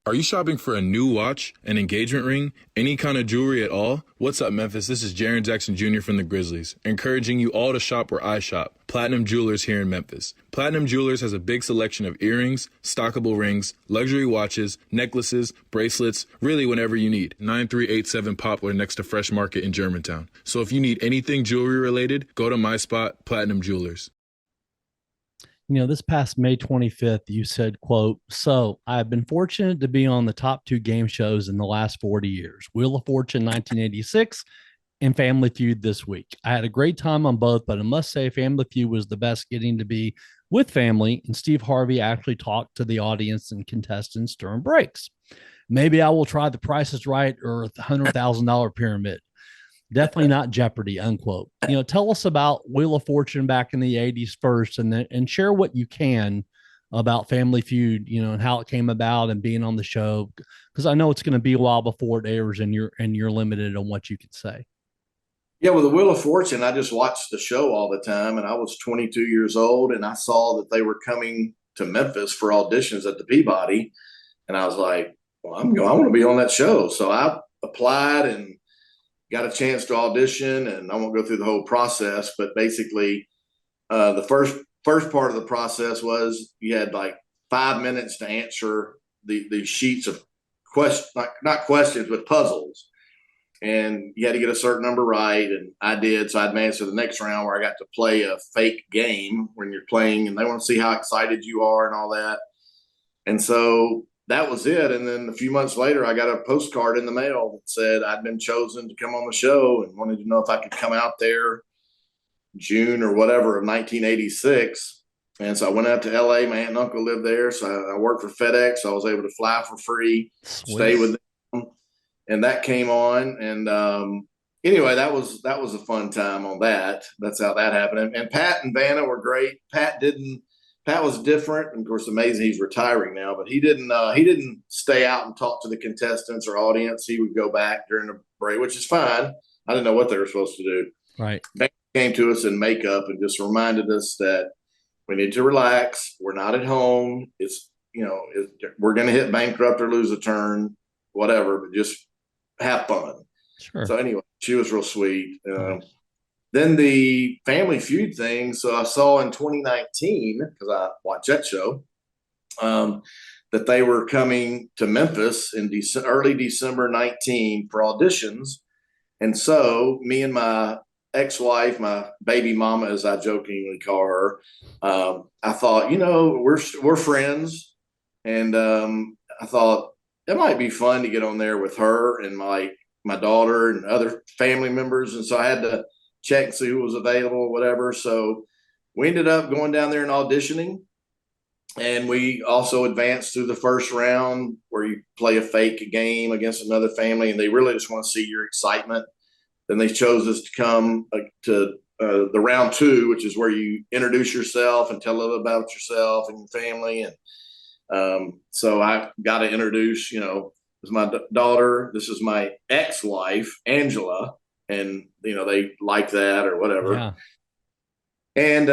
Are you shopping for a new watch, an engagement ring, any kind of jewelry at all? What's up, Memphis? This is Jaren Jackson Jr. from the Grizzlies, encouraging you all to shop where I shop, Platinum Jewelers here in Memphis. Platinum Jewelers has a big selection of earrings, stockable rings, luxury watches, necklaces, bracelets, really whenever you need. 9387 Poplar next to Fresh Market in Germantown. So if you need anything jewelry related, go to my spot, Platinum Jewelers. This past May 25th, you said, quote, so I've been fortunate to be on the top two game shows in the last 40 years, Wheel of Fortune 1986 and Family Feud this week. I had a great time on both, but I must say Family Feud was the best, getting to be with family, and Steve Harvey actually talked to the audience and contestants during breaks. Maybe I will try The Price is Right or the $100,000 Pyramid. Definitely not Jeopardy, unquote. Tell us about Wheel of Fortune back in the 80s first, and share what you can about Family Feud, and how it came about and being on the show, because I know it's going to be a while before it airs and you're limited on what you can say. Yeah, well, the Wheel of Fortune, I just watched the show all the time, and I was 22 years old, and I saw that they were coming to Memphis for auditions at the Peabody, and I was like, well, I want to be on that show. So I applied and got a chance to audition, and I won't go through the whole process, but basically the first part of the process was you had like 5 minutes to answer the sheets of not questions, but puzzles. And you had to get a certain number right. And I did. So I advanced to the next round where I got to play a fake game when you're playing and they want to see how excited you are and all that. And so that was it. And then a few months later, I got a postcard in the mail that said I'd been chosen to come on the show and wanted to know if I could come out there June or whatever of 1986. And so I went out to LA. My aunt and uncle lived there. So I worked for FedEx. So I was able to fly for free, stay with them. And that came on. And anyway, that was a fun time on that. That's how that happened. And Pat and Vanna were great. Pat didn't Pat was different. And of course, amazing he's retiring now, but he didn't stay out and talk to the contestants or audience. He would go back during the break, which is fine. I didn't know what they were supposed to do. Right. They came to us in makeup and just reminded us that we need to relax. We're not at home. We're going to hit bankrupt or lose a turn, whatever, but just have fun. Sure. So anyway, she was real sweet. Nice. Then the Family Feud thing. So I saw in 2019, because I watched that show, that they were coming to Memphis in early December 19 for auditions. And so me and my ex-wife, my baby mama, as I jokingly call her, I thought, we're friends. And I thought it might be fun to get on there with her and my daughter and other family members. And so I had to check and see who was available, whatever. So we ended up going down there and auditioning. And we also advanced through the first round where you play a fake game against another family, and they really just want to see your excitement. Then they chose us to come to the round 2, which is where you introduce yourself and tell a little about yourself and your family. And so I got to introduce, this is my daughter. This is my ex-wife, Angela. And, they like that or whatever. Yeah. And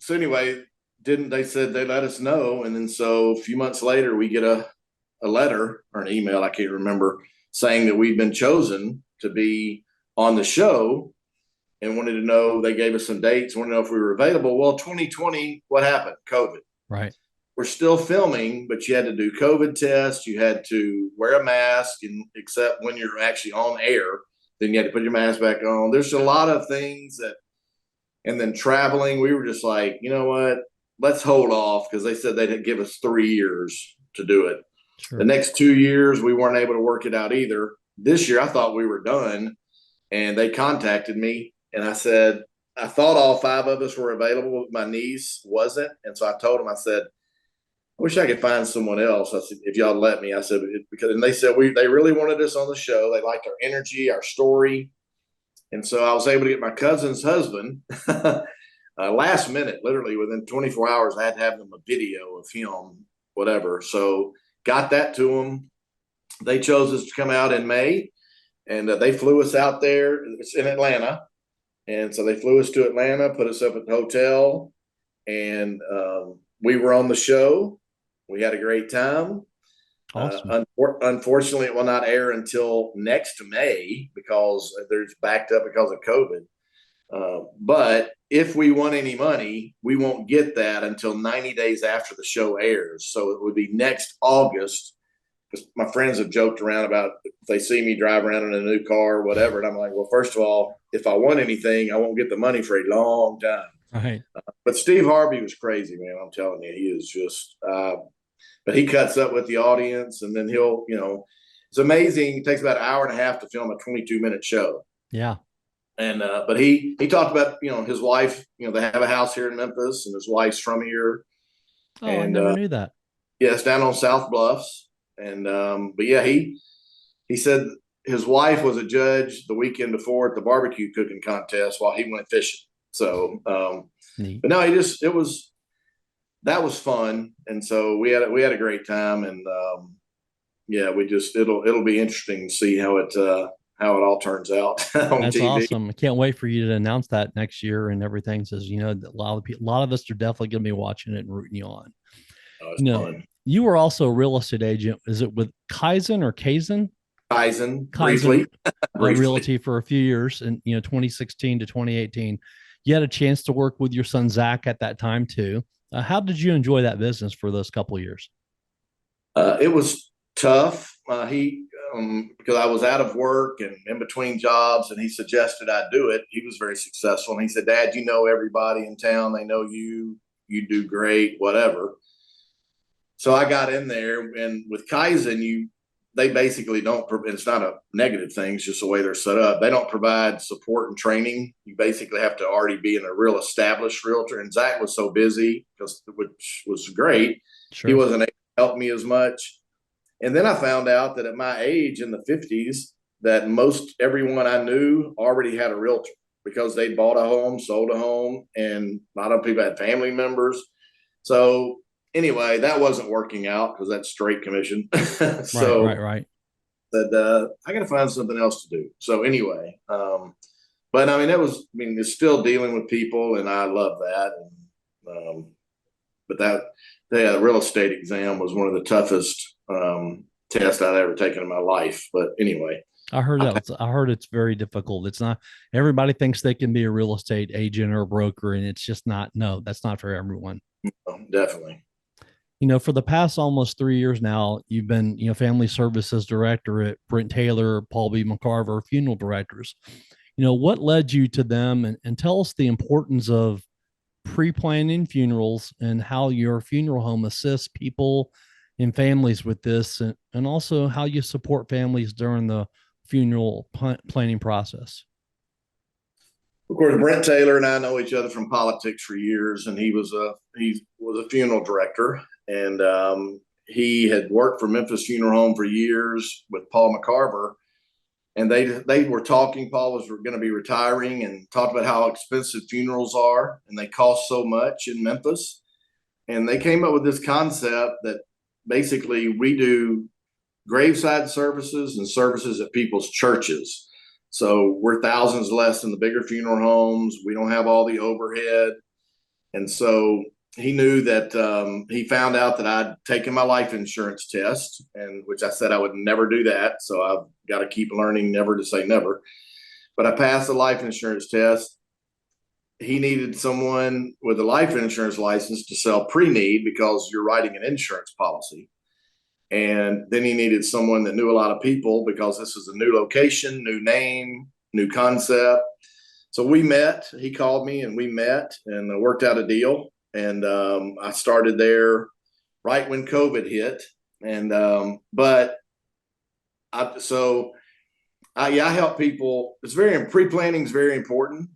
so anyway, they said they let us know. And then so a few months later, we get a letter or an email, I can't remember, saying that we've been chosen to be on the show and wanted to know, they gave us some dates, wanted to know if we were available. Well, 2020, what happened? COVID. Right. We're still filming, but you had to do COVID tests. You had to wear a mask, and except when you're actually on air, then you had to put your mask back on. There's a lot of things and then traveling, we were just like, you know what, let's hold off, because they said they'd give us 3 years to do it. Sure. The next 2 years, we weren't able to work it out either. This year, I thought we were done, and they contacted me, and I said, I thought all 5 of us were available, but my niece wasn't. And so I told them, I said, I wish I could find someone else. I said, if y'all let me, I said, and they said they really wanted us on the show. They liked our energy, our story. And so I was able to get my cousin's husband last minute, literally within 24 hours. I had to have them a video of him, whatever. So got that to them. They chose us to come out in May, and they flew us out there. It's in Atlanta. And so they flew us to Atlanta, put us up at the hotel, and we were on the show. We had a great time. Awesome. Unfortunately, it will not air until next May because there's backed up because of COVID. But if we won any money, we won't get that until 90 days after the show airs. So it would be next August, because my friends have joked around about if they see me drive around in a new car or whatever. And I'm like, well, first of all, if I won anything, I won't get the money for a long time. Right. But Steve Harvey was crazy, man. I'm telling you, he is just but he cuts up with the audience, and then he'll, it's amazing. It takes about an hour and a half to film a 22-minute show. Yeah. And but he talked about, his wife, they have a house here in Memphis, and his wife's from here. Oh, and, I never knew that. Yeah, it's down on South Bluffs. And but yeah, he said his wife was a judge the weekend before at the barbecue cooking contest while he went fishing. So but no, that was fun. And so we had a great time. And yeah, it'll be interesting to see how it all turns out on That's TV. awesome. I can't wait for you to announce that next year and everything. Says, a lot of us are definitely going to be watching it and rooting you on. Oh, it's fun. You were also a real estate agent. Is it with Kaizen or Kaizen? Kaizen, briefly. Realty for a few years, in 2016 to 2018. You had a chance to work with your son Zach at that time too. How did you enjoy that business for those couple of years? It was tough. Because I was out of work and in between jobs, and he suggested I do it. He was very successful, and he said, "Dad, you know everybody in town. They know you. You do great, whatever." So I got in there, and with Kaizen, they basically don't. It's not a negative thing; it's just the way they're set up. They don't provide support and training. You basically have to already be in a real established realtor. And Zach was so busy, which was great. Sure. He wasn't able to help me as much. And then I found out that at my age in the 50s, that most everyone I knew already had a realtor. because they bought a home, sold a home, and a lot of people had family members. So anyway, that wasn't working out because that's straight commission. So Right. that I got to find something else to do. So anyway, but I mean, it's still dealing with people, and I love that. And, but the real estate exam was one of the toughest tests I'd ever taken in my life. But anyway, I heard it's very difficult. It's not everybody thinks they can be a real estate agent or a broker, and it's just not. No, that's not for everyone. definitely. For the past almost 3 years now, you've been, family services director at Brent Taylor, Paul B. McCarver, funeral directors. What led you to them, and tell us the importance of pre-planning funerals and how your funeral home assists people and families with this, and also how you support families during the funeral planning process. Of course, Brent Taylor and I know each other from politics for years, and he was a funeral director, and he had worked for Memphis Funeral Home for years with Paul McCarver, and they were talking. Paul was going to be retiring, and talked about how expensive funerals are, and they cost so much in Memphis, and they came up with this concept that basically we do graveside services and services at people's churches. So we're thousands less than the bigger funeral homes. We don't have all the overhead. And so he knew that he found out that I'd taken my life insurance test, and which I said I would never do that. So I've got to keep learning never to say never. But I passed the life insurance test. He needed someone with a life insurance license to sell pre-need because you're writing an insurance policy. And then he needed someone that knew a lot of people because this is a new location, new name, new concept. So we met. He called me and we met and worked out a deal. And I started there right when COVID hit. And I help people. Pre-planning is very important.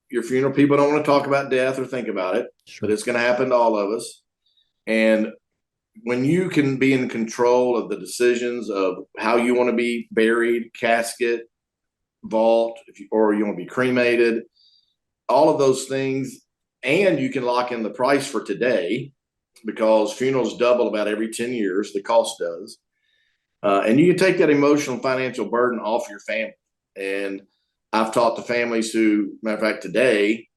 Your funeral, people don't want to talk about death or think about it, Sure. but it's going to happen to all of us. And when you can be in control of the decisions of how you want to be buried, casket, vault, or you want to be cremated, all of those things, and you can lock in the price for today because funerals double about every 10 years, the cost does. And you can take that emotional and financial burden off your family. And I've talked to families who, matter of fact, today,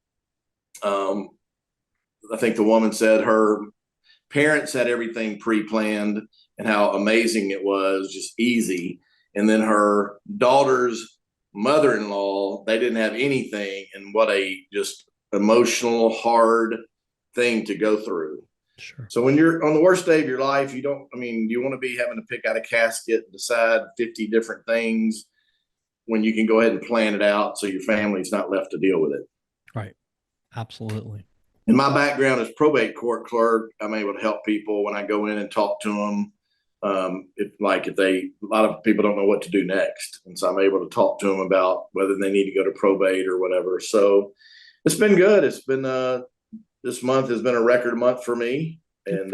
I think the woman said her parents had everything pre-planned and how amazing it was, just easy. And then her daughter's mother-in-law, they didn't have anything, and what a just emotional, hard thing to go through. Sure. So when you're on the worst day of your life, you want to be having to pick out a casket and decide 50 different things when you can go ahead and plan it out so your family's not left to deal with it. Right. Absolutely. And my background as probate court clerk, I'm able to help people when I go in and talk to them. A lot of people don't know what to do next. And so I'm able to talk to them about whether they need to go to probate or whatever. So it's been good. It's been, this month has been a record month for me. And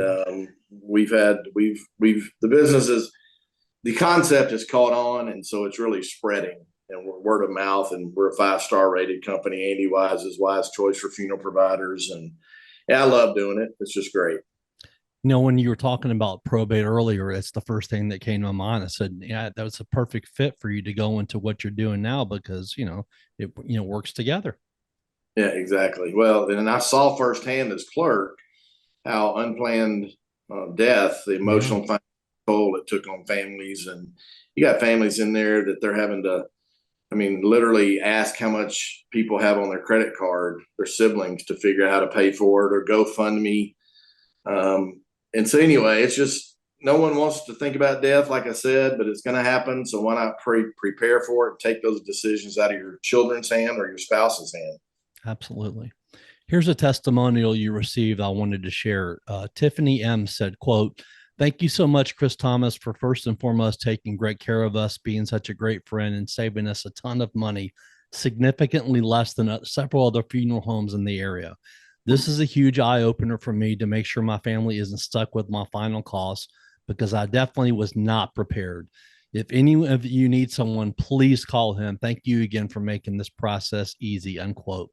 the concept has caught on. And so it's really spreading, and we're word of mouth, and we're a 5-star rated company. Andy Wise is Wise Choice for Funeral Providers. And I love doing it. It's just great. When you were talking about probate earlier, it's the first thing that came to my mind. I said, yeah, that was a perfect fit for you to go into what you're doing now because, it works together. Yeah, exactly. Well, and I saw firsthand as clerk how unplanned death, the emotional toll it took on families. And you got families in there that they're having to, literally ask how much people have on their credit card, their siblings, to figure out how to pay for it, or GoFundMe. And so anyway, it's just, no one wants to think about death, like I said, but it's going to happen. So why not prepare for it and take those decisions out of your children's hand or your spouse's hand? Absolutely. Here's a testimonial you received I wanted to share. Tiffany M. said, quote, "Thank you so much, Chris Thomas, for first and foremost taking great care of us, being such a great friend, and saving us a ton of money, significantly less than several other funeral homes in the area. This is a huge eye-opener for me to make sure my family isn't stuck with my final costs, because I definitely was not prepared. If any of you need someone, please call him. Thank you again for making this process easy, unquote.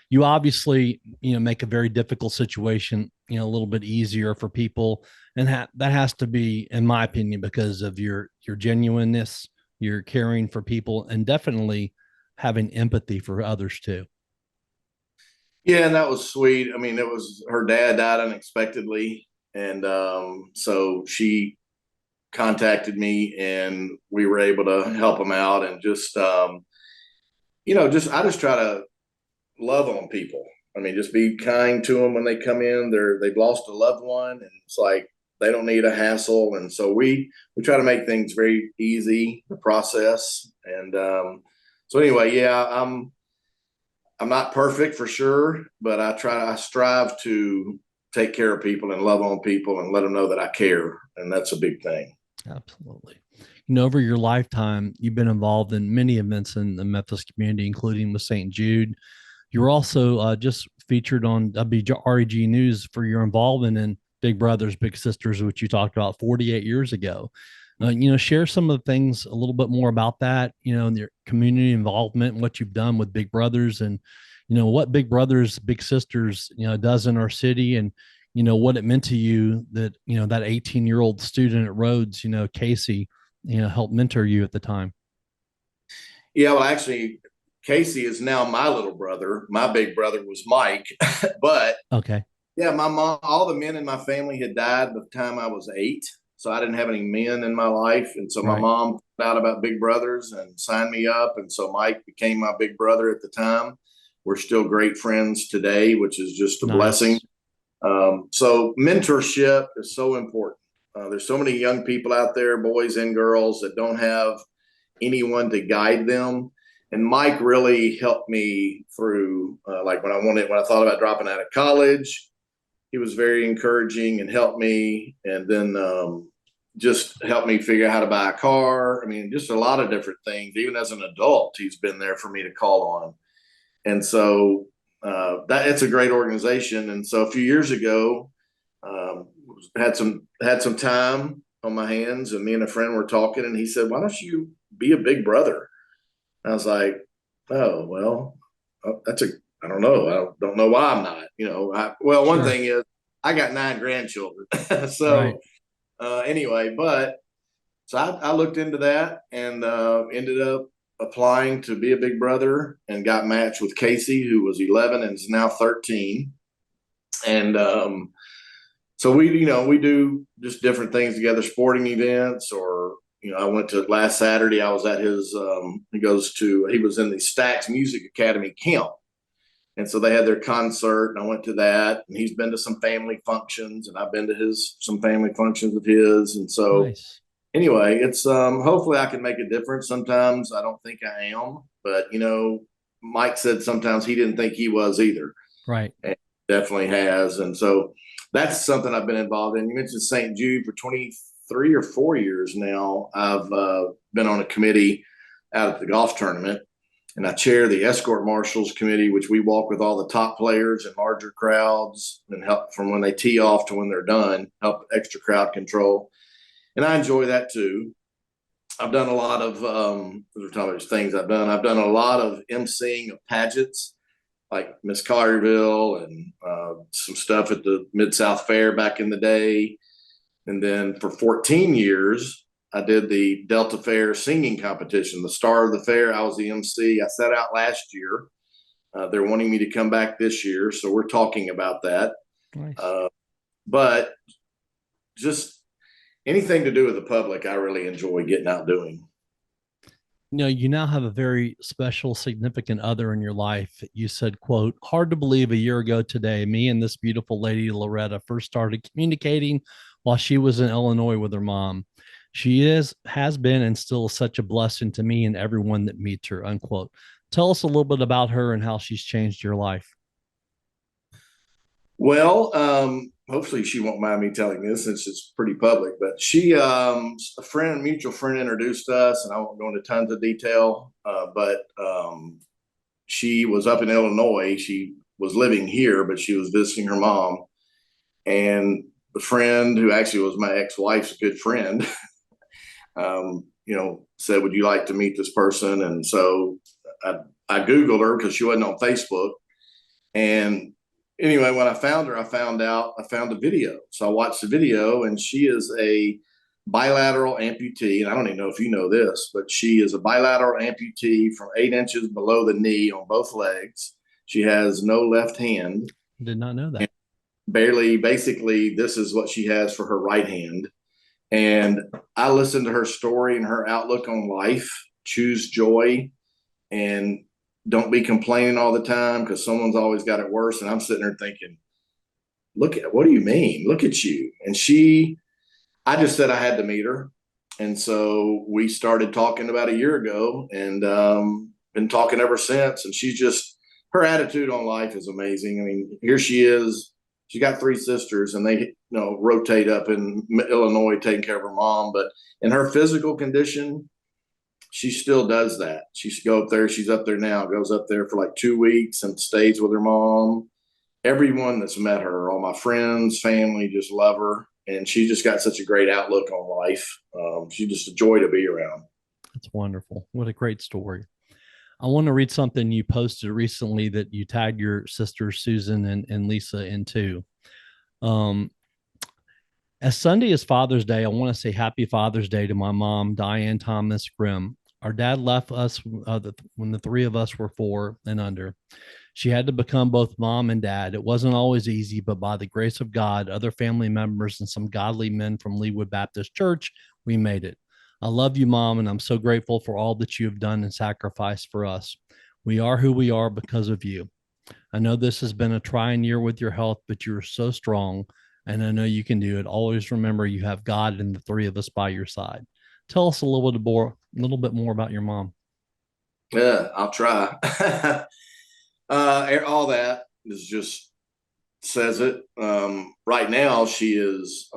You obviously, make a very difficult situation, a little bit easier for people. And that has to be, in my opinion, because of your genuineness, your caring for people, and definitely having empathy for others too. Yeah, and that was sweet. I mean, it was her dad died unexpectedly, and so she contacted me, and we were able to help him out, and just I just try to love on people. I mean, just be kind to them when they come in. They've lost a loved one, and it's like they don't need a hassle, and so we try to make things very easy, the process, and so anyway, yeah, I'm not perfect for sure, but I strive to take care of people and love on people and let them know that I care, and that's a big thing. Absolutely. Over your lifetime, you've been involved in many events in the Memphis community, including with St. Jude. You were also just featured on WREG News for your involvement in Big Brothers, Big Sisters, which you talked about 48 years ago. Share some of the things a little bit more about that, and your community involvement and what you've done with Big Brothers and, what Big Brothers, Big Sisters, does in our city and, what it meant to you that, that 18-year-old student at Rhodes, Casey, helped mentor you at the time. Yeah, well, actually, Casey is now my little brother. My big brother was Mike, but okay. Yeah, my mom, all the men in my family had died by the time I was 8. So I didn't have any men in my life. And so my mom found out about Big Brothers and signed me up. And so Mike became my big brother at the time. We're still great friends today, which is just a blessing. So mentorship is so important. There's so many young people out there, boys and girls, that don't have anyone to guide them. And Mike really helped me through, like when I thought about dropping out of college, he was very encouraging and helped me. And then just helped me figure out how to buy a car. I mean, just a lot of different things. Even as an adult, he's been there for me to call on. And so it's a great organization. And so a few years ago, had some time on my hands, and me and a friend were talking, and he said, "Why don't you be a big brother?" I was like, "Oh, well, I don't know. I don't know why I'm not, one thing is I got 9 grandchildren. So anyway, so I looked into that and ended up applying to be a big brother and got matched with Casey, who was 11 and is now 13. And so we do just different things together, sporting events, or I went to last Saturday. I was at his. He was in the Stax Music Academy camp, and so they had their concert, and I went to that. And he's been to some family functions, and I've been to some family functions of his. And so, anyway, it's hopefully I can make a difference. Sometimes I don't think I am, but Mike said sometimes he didn't think he was either. Right, and definitely has, and so that's something I've been involved in. You mentioned St. Jude for 23 or 4 years now. I've been on a committee out at the golf tournament, and I chair the escort marshals committee, which we walk with all the top players and larger crowds and help from when they tee off to when they're done, help extra crowd control. And I enjoy that too. I've done a lot of we're talking about things I've done. I've done a lot of emceeing of pageants, like Miss Collierville and some stuff at the Mid-South Fair back in the day. And then for 14 years, I did the Delta Fair singing competition, the star of the fair. I was the MC. I set out last year. They're wanting me to come back this year, so we're talking about that. Nice. But just anything to do with the public, I really enjoy getting out doing. You now have a very special, significant other in your life. You said, quote, "Hard to believe a year ago today, me and this beautiful lady, Loretta, first started communicating while she was in Illinois with her mom. She has been, and still such a blessing to me and everyone that meets her," unquote. Tell us a little bit about her and how she's changed your life. Well, hopefully she won't mind me telling this since it's pretty public, but she, a mutual friend introduced us, and I won't go into tons of detail, but she was up in Illinois. She was living here, but she was visiting her mom, and the friend, who actually was my ex-wife's good friend, said, would you like to meet this person? And so I Googled her because she wasn't on Facebook. And anyway, when I found her, I found the video. So I watched the video, and she is a bilateral amputee. And I don't even know if you know this, but she is a bilateral amputee from 8 inches below the knee on both legs. She has no left hand. Did not know that. Basically, this is what she has for her right hand. And I listened to her story and her outlook on life. Choose joy and don't be complaining all the time because someone's always got it worse. And I'm sitting there thinking, what do you mean? Look at you. And I just said I had to meet her. And so we started talking about a year ago, and been talking ever since. And her attitude on life is amazing. I mean, here she is. She got 3 sisters, and they rotate up in Illinois taking care of her mom. But in her physical condition, she still does that. She used to go up there. She's up there now, goes up there for like 2 weeks and stays with her mom. Everyone that's met her, all my friends, family, just love her. And she just got such a great outlook on life. She's just a joy to be around. That's wonderful. What a great story. I want to read something you posted recently that you tagged your sisters, Susan and Lisa, into. As Sunday is Father's Day, I want to say happy Father's Day to my mom, Diane Thomas Grimm. Our dad left us when the 3 of us were 4 and under. She had to become both mom and dad. It wasn't always easy, but by the grace of God, other family members, and some godly men from Leawood Baptist Church, we made it. I love you, Mom, and I'm so grateful for all that you have done and sacrificed for us. We are who we are because of you. I know this has been a trying year with your health, but you're so strong, and I know you can do it. Always remember you have God and the 3 of us by your side. Tell us a little bit more about your mom. Yeah, I'll try. All that is just says it. Right now, she is.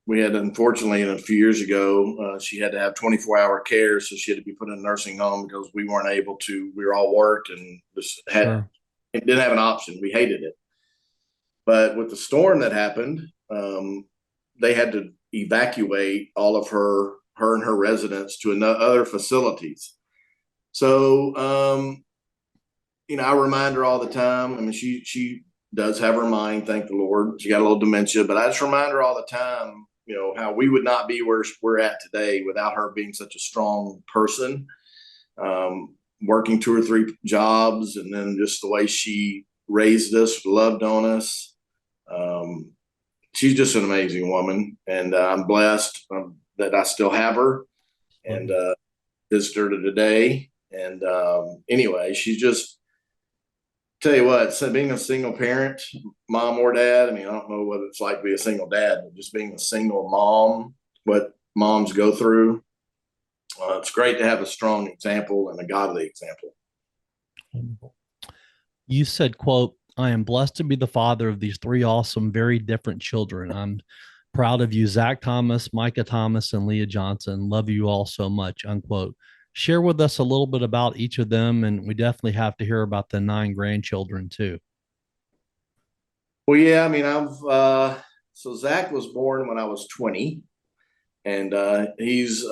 We had, unfortunately, a few years ago, she had to have 24-hour care, so she had to be put in a nursing home because we weren't able to. We were all worked and just didn't have an option. We hated it. But with the storm that happened, they had to evacuate all of her and her residents to other facilities. So, I remind her all the time. I mean, she does have her mind, thank the Lord. She got a little dementia, but I just remind her all the time, how we would not be where we're at today without her being such a strong person, working 2 or 3 jobs, and then just the way she raised us, loved on us. She's just an amazing woman, and I'm blessed that I still have her and visit her today. And anyway, she's just, tell you what, so being a single parent, mom or dad, I mean, I don't know what it's like to be a single dad, but just being a single mom, what moms go through, it's great to have a strong example and a godly example. You said, quote, I am blessed to be the father of these 3 awesome, very different children. I'm proud of you, Zach Thomas, Micah Thomas, and Leah Johnson. Love you all so much, unquote. Share with us a little bit about each of them, and we definitely have to hear about the 9 grandchildren too. Well, yeah, I mean, so Zach was born when I was 20, and he's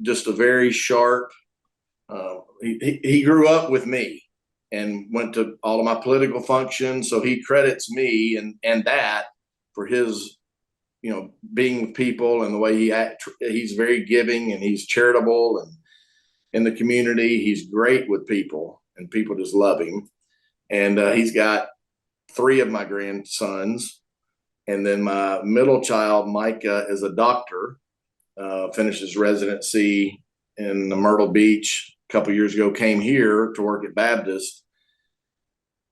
just a very sharp. He grew up with me and went to all of my political functions, so he credits me and that for his, being with people and the way he acts. He's very giving and he's charitable, and in the community, he's great with people, and people just love him. And he's got 3 of my grandsons. And then my middle child, Micah, is a doctor, finished his residency in Myrtle Beach a couple years ago, came here to work at Baptist,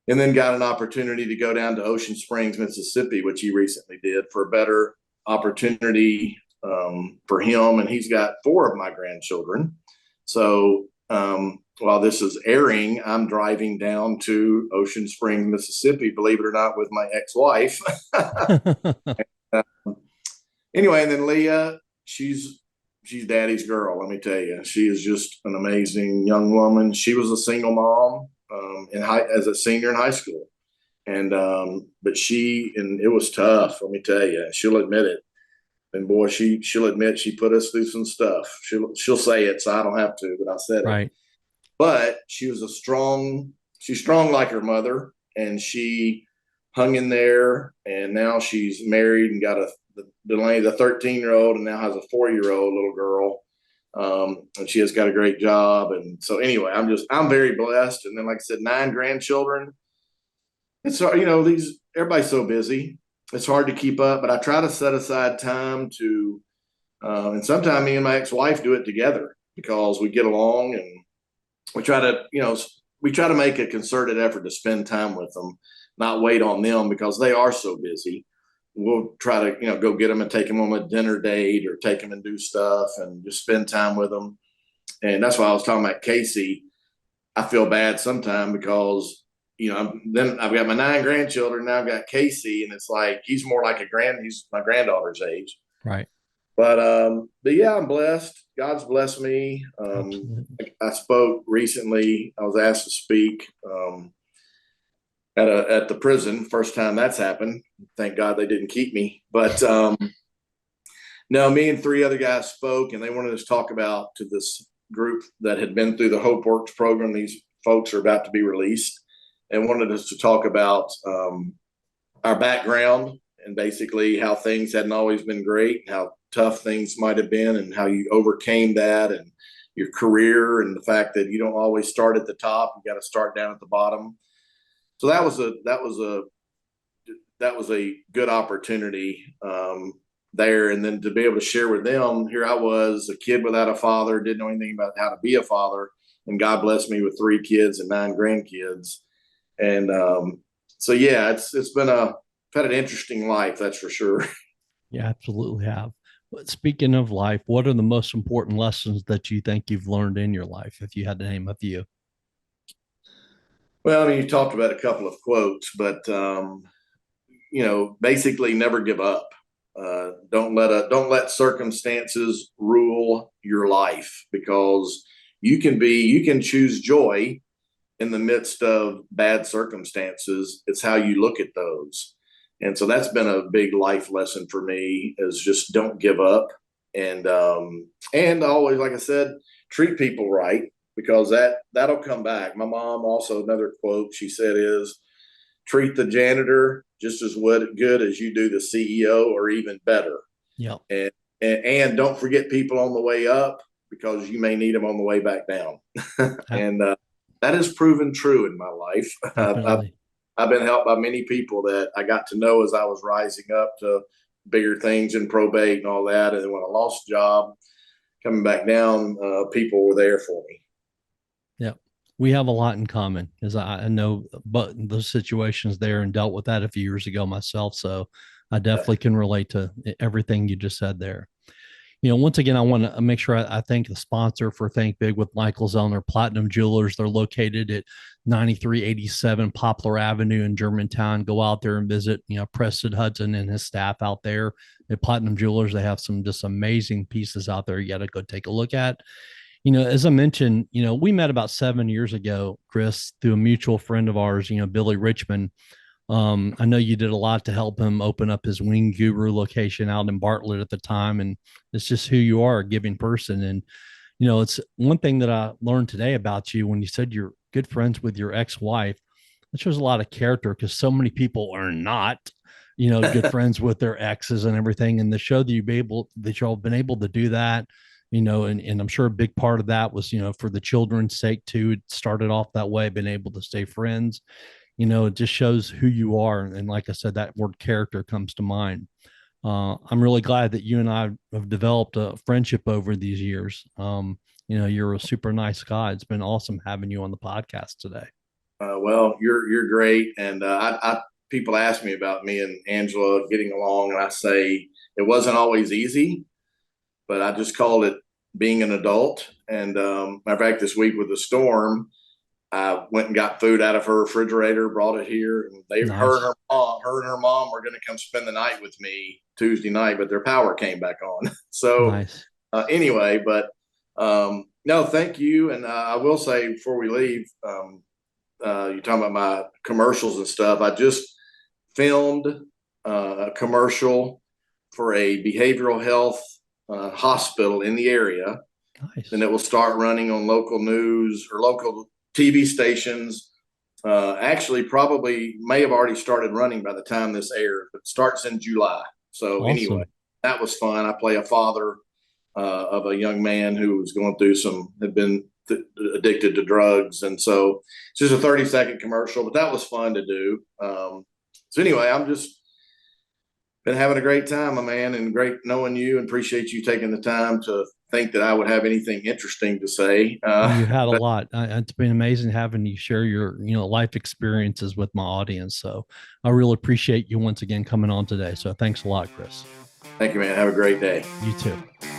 and then got an opportunity to go down to Ocean Springs, Mississippi, which he recently did, for a better opportunity for him. And he's got 4 of my grandchildren. So while this is airing, I'm driving down to Ocean Springs, Mississippi, believe it or not, with my ex-wife. Anyway, and then Leah, she's daddy's girl. Let me tell you, she is just an amazing young woman. She was a single mom as a senior in high school. And but it was tough, let me tell you. She'll admit it. And boy, she'll admit she put us through some stuff. She'll say it, so I don't have to, but I said it. Right. But she's strong like her mother, and she hung in there. And now she's married and got Delaney, the 13-year-old, and now has a 4-year-old little girl. And she has got a great job. And so anyway, I'm very blessed. And then, like I said, 9 grandchildren. It's hard, everybody's so busy. It's hard to keep up, but I try to set aside time to, and sometimes me and my ex-wife do it together because we get along, and we try to make a concerted effort to spend time with them, not wait on them because they are so busy. We'll try to, go get them and take them on a dinner date or take them and do stuff and just spend time with them. And that's why I was talking about Casey. I feel bad sometimes because, then I've got my 9 grandchildren. Now I've got Casey, and it's like, he's more like he's my granddaughter's age. Right. But yeah, I'm blessed. God's blessed me. I spoke recently. I was asked to speak at the prison. First time that's happened. Thank God they didn't keep me. But no, me and 3 other guys spoke, and they wanted us to talk about to this group that had been through the Hope Works program. These folks are about to be released, and wanted us to talk about our background and basically how things hadn't always been great, how tough things might have been, and how you overcame that, and your career, and the fact that you don't always start at the top. You got to start down at the bottom. So that was a good opportunity there. And then to be able to share with them, here I was, a kid without a father, didn't know anything about how to be a father. And God blessed me with 3 kids and 9 grandkids. And so, yeah, it's been I've had an interesting life, that's for sure. Yeah, absolutely have. But speaking of life, what are the most important lessons that you think you've learned in your life, if you had to name a few? Well, I mean, you talked about a couple of quotes, but basically never give up. Don't let circumstances rule your life, because you can choose joy in the midst of bad circumstances. It's how you look at those. And so that's been a big life lesson for me, is just don't give up. And always, like I said, treat people right, because that'll come back. My mom also, another quote she said is, treat the janitor just as good as you do the CEO, or even better. Yeah. And don't forget people on the way up, because you may need them on the way back down. And that has proven true in my life. I've been helped by many people that I got to know as I was rising up to bigger things in probate and all that. And then when I lost a job, coming back down, people were there for me. Yeah. We have a lot in common, as I know, but those situations there, and dealt with that a few years ago myself. So I definitely can relate to everything you just said there. Once again, I want to make sure I thank the sponsor for Think Big with Michael Zellner, Platinum Jewelers. They're located at 9387 Poplar Avenue in Germantown. Go out there and visit, Preston Hudson and his staff out there at Platinum Jewelers. They have some just amazing pieces out there you got to go take a look at. As I mentioned, we met about 7 years ago, Chris, through a mutual friend of ours, Billy Richmond. I know you did a lot to help him open up his Wing Guru location out in Bartlett at the time. And it's just who you are, a giving person. And, it's one thing that I learned today about you when you said you're good friends with your ex-wife. That shows a lot of character, because so many people are not, good friends with their exes and everything. And the show that y'all have been able to do that, and I'm sure a big part of that was, for the children's sake too. It started off that way, been able to stay friends. It just shows who you are. And like I said, that word character comes to mind. I'm really glad that you and I have developed a friendship over these years. You're a super nice guy. It's been awesome having you on the podcast today. Well, you're great. And people ask me about me and Angela getting along, and I say it wasn't always easy, but I just called it being an adult. And matter of fact, this week with the storm, I went and got food out of her refrigerator, brought it here, and her and her mom were going to come spend the night with me Tuesday night, but their power came back on. So nice. Anyway, but no, thank you. And I will say before we leave, you're talking about my commercials and stuff. I just filmed a commercial for a behavioral health hospital in the area. Nice. And it will start running on local news or local TV stations. Actually, probably may have already started running by the time this airs, but it starts in July. So anyway, that was fun. I play a father of a young man who was going through had been addicted to drugs. And so it's just a 30-second commercial, but that was fun to do. So anyway, I'm just been having a great time, my man, and great knowing you, and appreciate you taking the time to think that I would have anything interesting to say. You had a lot. It's been amazing having you share your, life experiences with my audience. So I really appreciate you once again coming on today. So thanks a lot, Chris. Thank you, man. Have a great day. You too.